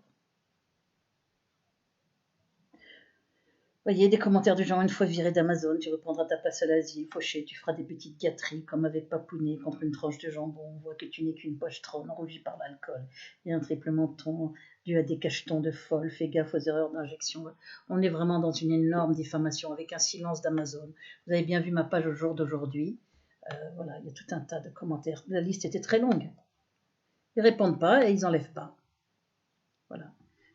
Speaker 1: Vous voyez, des commentaires du genre, une fois viré d'Amazon, tu reprendras ta place à l'asile, fauché, tu feras des petites gâteries, comme avec Papounet, contre une tranche de jambon, on voit que tu n'es qu'une pochetronne, enrougie par l'alcool, et un triple menton, dû à des cachetons de folle, fais gaffe aux erreurs d'injection. On est vraiment dans une énorme diffamation, avec un silence d'Amazon. Vous avez bien vu ma page au jour d'aujourd'hui. Voilà, il y a tout un tas de commentaires. La liste était très longue. Ils répondent pas et ils n'enlèvent pas. Voilà.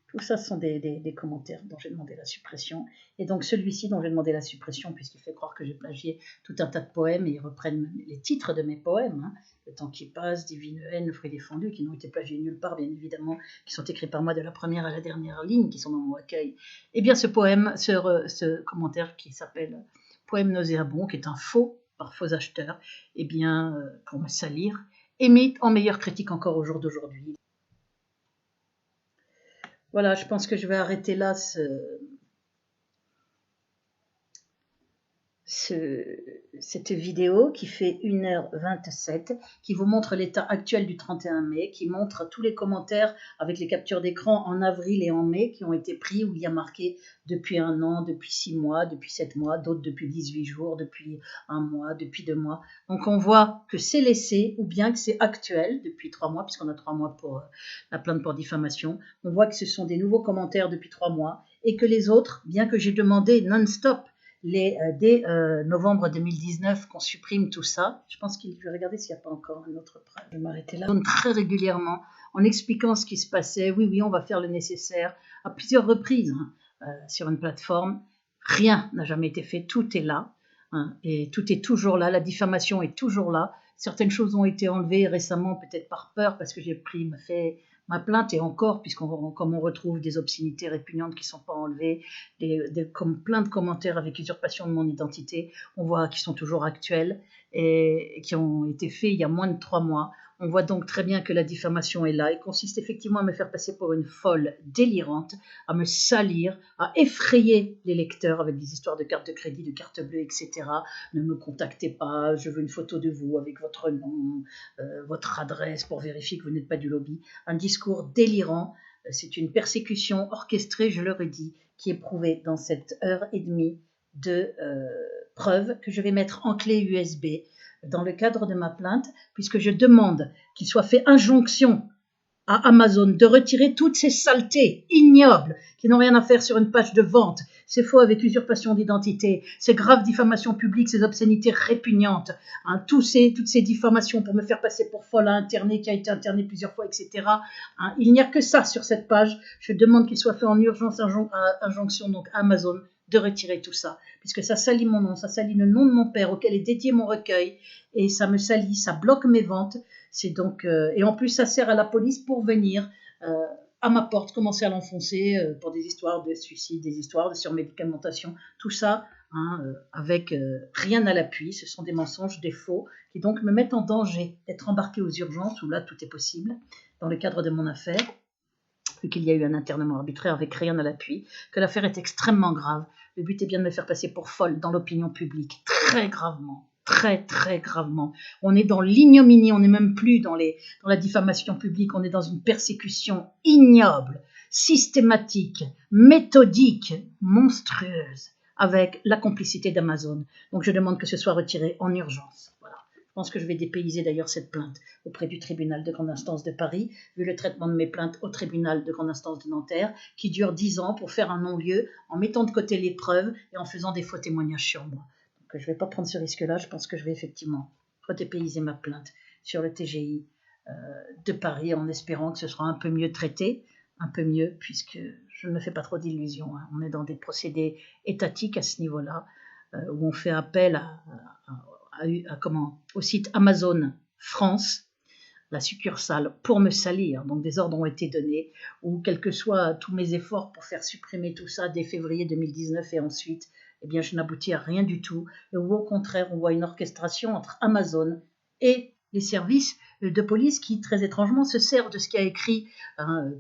Speaker 1: Tout ça, ce sont des commentaires dont j'ai demandé la suppression. Et donc celui-ci dont j'ai demandé la suppression, puisqu'il fait croire que j'ai plagié tout un tas de poèmes, et ils reprennent les titres de mes poèmes, hein, Le temps qui passe, Divine haine, Le fruit défendu, qui n'ont été plagiés nulle part, bien évidemment, qui sont écrits par moi de la première à la dernière ligne, qui sont dans mon recueil. Eh bien ce poème, ce commentaire qui s'appelle Poème nauséabond, qui est un faux, par faux acheteur, eh bien, pour me salir, est mis en meilleure critique encore au jour d'aujourd'hui. Voilà, je pense que je vais arrêter là cette vidéo qui fait 1h27, qui vous montre l'état actuel du 31 mai, qui montre tous les commentaires avec les captures d'écran en avril et en mai qui ont été pris, où il y a marqué depuis 1 an, depuis 6 mois, depuis 7 mois, d'autres depuis 18 jours, depuis 1 mois, depuis 2 mois. Donc on voit que c'est laissé ou bien que c'est actuel depuis 3 mois, puisqu'on a 3 mois pour la plainte pour diffamation. On voit que ce sont des nouveaux commentaires depuis 3 mois et que les autres, bien que j'ai demandé non-stop dès novembre 2019 qu'on supprime tout ça. Je pense qu'il, je vais regarder s'il n'y a pas encore un autre preuve. Je vais m'arrêter là. Très régulièrement, en expliquant ce qui se passait. Oui, oui, on va faire le nécessaire à plusieurs reprises sur une plateforme. Rien n'a jamais été fait. Tout est là. Et tout est toujours là. La diffamation est toujours là. Certaines choses ont été enlevées récemment, peut-être par peur, parce que j'ai fait ma plainte, et encore, comme on retrouve des obscénités répugnantes qui ne sont pas enlevées, comme plein de commentaires avec usurpation de mon identité, on voit qu'ils sont toujours actuels et qui ont été faits il y a moins de 3 mois. On voit donc très bien que la diffamation est là et consiste effectivement à me faire passer pour une folle délirante, à me salir, à effrayer les lecteurs avec des histoires de cartes de crédit, de cartes bleues, etc. Ne me contactez pas, je veux une photo de vous avec votre nom, votre adresse pour vérifier que vous n'êtes pas du lobby. Un discours délirant, c'est une persécution orchestrée, je le redis, qui est prouvée dans cette heure et demie de preuves que je vais mettre en clé USB dans le cadre de ma plainte, puisque je demande qu'il soit fait injonction à Amazon de retirer toutes ces saletés ignobles qui n'ont rien à faire sur une page de vente, ces faux avec usurpation d'identité, ces graves diffamations publiques, ces obscénités répugnantes, toutes ces diffamations pour me faire passer pour folle à interner, qui a été interné plusieurs fois, etc. Il n'y a que ça sur cette page. Je demande qu'il soit fait en urgence injonction donc à Amazon de retirer tout ça, puisque ça salit mon nom, ça salit le nom de mon père auquel est dédié mon recueil, et ça me salit, ça bloque mes ventes. C'est donc, et en plus, ça sert à la police pour venir à ma porte, commencer à l'enfoncer pour des histoires de suicide, des histoires de surmédicamentation, tout ça avec rien à l'appui. Ce sont des mensonges, des faux, qui donc me mettent en danger d'être embarqué aux urgences, où là tout est possible, dans le cadre de mon affaire, vu qu'il y a eu un internement arbitraire avec rien à l'appui, que l'affaire est extrêmement grave. Le but est bien de me faire passer pour folle dans l'opinion publique, très gravement. Très, très gravement. On est dans l'ignominie, on n'est même plus dans la diffamation publique, on est dans une persécution ignoble, systématique, méthodique, monstrueuse, avec la complicité d'Amazon. Donc je demande que ce soit retiré en urgence. Voilà. Je pense que je vais dépayser d'ailleurs cette plainte auprès du tribunal de grande instance de Paris, vu le traitement de mes plaintes au tribunal de grande instance de Nanterre, qui dure 10 ans pour faire un non-lieu, en mettant de côté les preuves et en faisant des faux témoignages sur moi. Que je ne vais pas prendre ce risque-là, je pense que je vais effectivement redépayser ma plainte sur le TGI de Paris en espérant que ce sera un peu mieux traité, un peu mieux, puisque je ne me fais pas trop d'illusions. On est dans des procédés étatiques à ce niveau-là, où on fait appel au site Amazon France, la succursale, pour me salir. Donc des ordres ont été donnés, ou quels que soient tous mes efforts pour faire supprimer tout ça dès février 2019 et ensuite, eh bien, je n'aboutis à rien du tout, et où au contraire, on voit une orchestration entre Amazon et les services de police qui, très étrangement, se servent de ce qui a écrit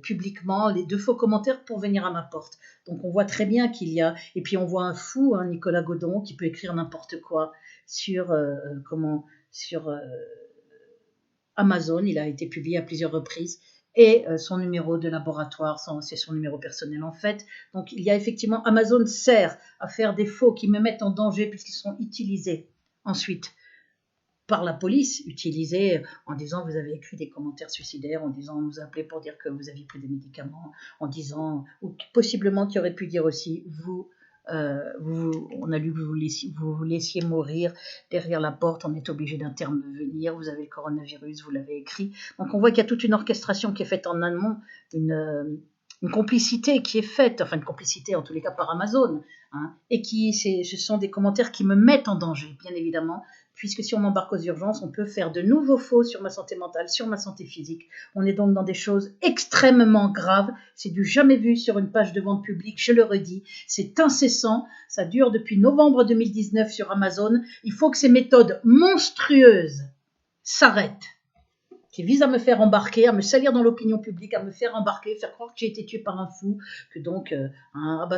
Speaker 1: publiquement, les 2 faux commentaires pour venir à ma porte. Donc on voit très bien qu'il y a, et puis on voit un fou, Nicolas Godon, qui peut écrire n'importe quoi sur Amazon. Il a été publié à plusieurs reprises, et son numéro de laboratoire, c'est son numéro personnel en fait. Donc il y a effectivement, Amazon sert à faire des faux qui me mettent en danger puisqu'ils sont utilisés ensuite par la police, utilisés en disant vous avez écrit des commentaires suicidaires, en disant on nous a appelé pour dire que vous aviez pris des médicaments, en disant, ou possiblement qui aurait pu dire aussi on a lu que vous vous laissiez mourir derrière la porte, on est obligé d'intervenir, vous avez le coronavirus, vous l'avez écrit. Donc on voit qu'il y a toute une orchestration qui est faite en amont, une complicité qui est faite, enfin une complicité en tous les cas par Amazon, et ce sont des commentaires qui me mettent en danger, bien évidemment, puisque si on m'embarque aux urgences, on peut faire de nouveaux faux sur ma santé mentale, sur ma santé physique. On est donc dans des choses extrêmement graves. C'est du jamais vu sur une page de vente publique, je le redis. C'est incessant. Ça dure depuis novembre 2019 sur Amazon. Il faut que ces méthodes monstrueuses s'arrêtent. qui vise à me faire embarquer, à me salir dans l'opinion publique, à me faire embarquer, faire croire que j'ai été tuée par un fou, que donc,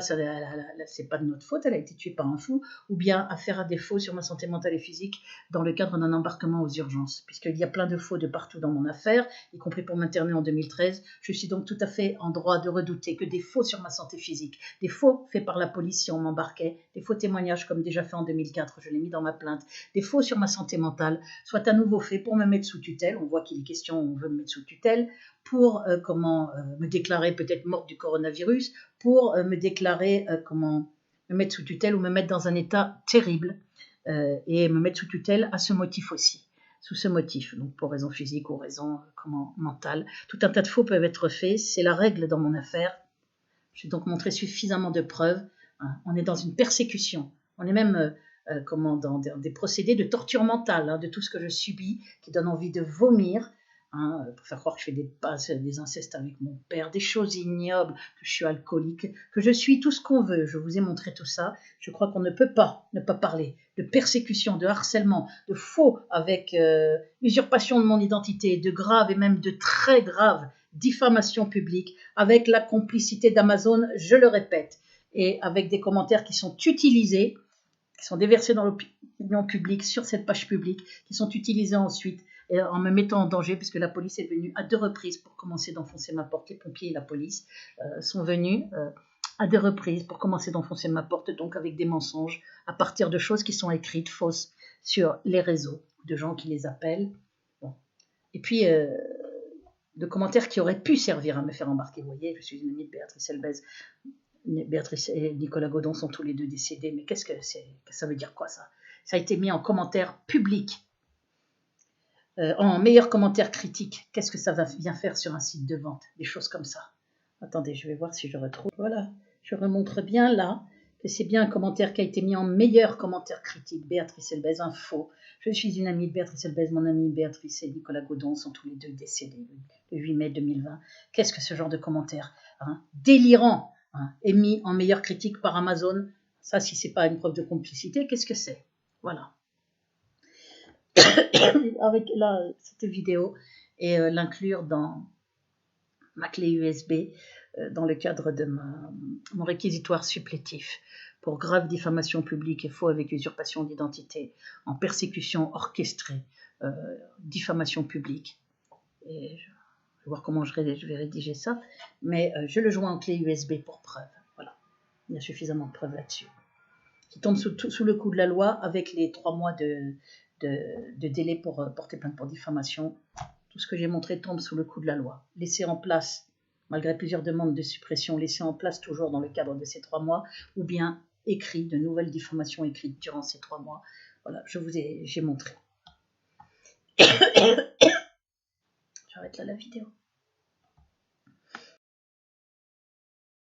Speaker 1: c'est pas de notre faute, elle a été tuée par un fou, ou bien à faire des faux sur ma santé mentale et physique dans le cadre d'un embarquement aux urgences, puisqu'il y a plein de faux de partout dans mon affaire, y compris pour m'interner en 2013. Je suis donc tout à fait en droit de redouter que des faux sur ma santé physique, des faux faits par la police si on m'embarquait, des faux témoignages comme déjà fait en 2004, je l'ai mis dans ma plainte, des faux sur ma santé mentale, soit à nouveau fait pour me mettre sous tutelle. On voit qu'il est question, on veut me mettre sous tutelle, pour me déclarer peut-être morte du coronavirus, pour me déclarer me mettre sous tutelle ou me mettre dans un état terrible, et me mettre sous tutelle à ce motif aussi, sous ce motif, donc pour raison physique ou raison mentale. Tout un tas de faux peuvent être faits, c'est la règle dans mon affaire. J'ai donc montré suffisamment de preuves. On est dans une persécution, on est même dans des procédés de torture mentale, de tout ce que je subis, qui donne envie de vomir, pour faire croire que je fais des incestes avec mon père, des choses ignobles, que je suis alcoolique, que je suis tout ce qu'on veut. Je vous ai montré tout ça. Je crois qu'on ne peut pas ne pas parler de persécution, de harcèlement, de faux avec usurpation de mon identité, de grave et même de très grave diffamation publique, avec la complicité d'Amazon, je le répète, et avec des commentaires qui sont utilisés, qui sont déversés dans l'opinion publique sur cette page publique, qui sont utilisés ensuite en me mettant en danger, puisque la police est venue à 2 reprises pour commencer d'enfoncer ma porte. Les pompiers et la police sont venus à 2 reprises pour commencer d'enfoncer ma porte, donc avec des mensonges, à partir de choses qui sont écrites fausses sur les réseaux, de gens qui les appellent. Bon. Et puis, de commentaires qui auraient pu servir à me faire embarquer. Vous voyez, je suis une amie de Béatrice Elbez. Béatrice et Nicolas Godon sont tous les 2 décédés, mais qu'est-ce que ça veut dire quoi ça? Ça a été mis en commentaire public, en meilleur commentaire critique. Qu'est-ce que ça va bien faire sur un site de vente? Des choses comme ça. Attendez, je vais voir si je retrouve. Voilà, je remontre bien là que c'est bien un commentaire qui a été mis en meilleur commentaire critique. Béatrice Elbez, un faux. Je suis une amie de Béatrice Elbez, mon amie Béatrice et Nicolas Godon sont tous les 2 décédés le 8 mai 2020. Qu'est-ce que ce genre de commentaire délirant est mis en meilleure critique par Amazon? Ça, si c'est pas une preuve de complicité, qu'est-ce que c'est? Voilà. Avec cette vidéo et l'inclure dans ma clé USB dans le cadre de mon réquisitoire supplétif pour grave diffamation publique et faux avec usurpation d'identité en persécution orchestrée, diffamation publique. Et je vais voir comment je vais rédiger ça, mais je le joins en clé USB pour preuve. Voilà, il y a suffisamment de preuves là-dessus. Qui tombe sous le coup de la loi avec les 3 mois de délai pour porter plainte pour diffamation. Tout ce que j'ai montré tombe sous le coup de la loi. Laissé en place, malgré plusieurs demandes de suppression, laissé en place toujours dans le cadre de ces 3 mois, ou bien écrit, de nouvelles diffamations écrites durant ces 3 mois. Voilà, j'ai montré. J'arrête là la vidéo.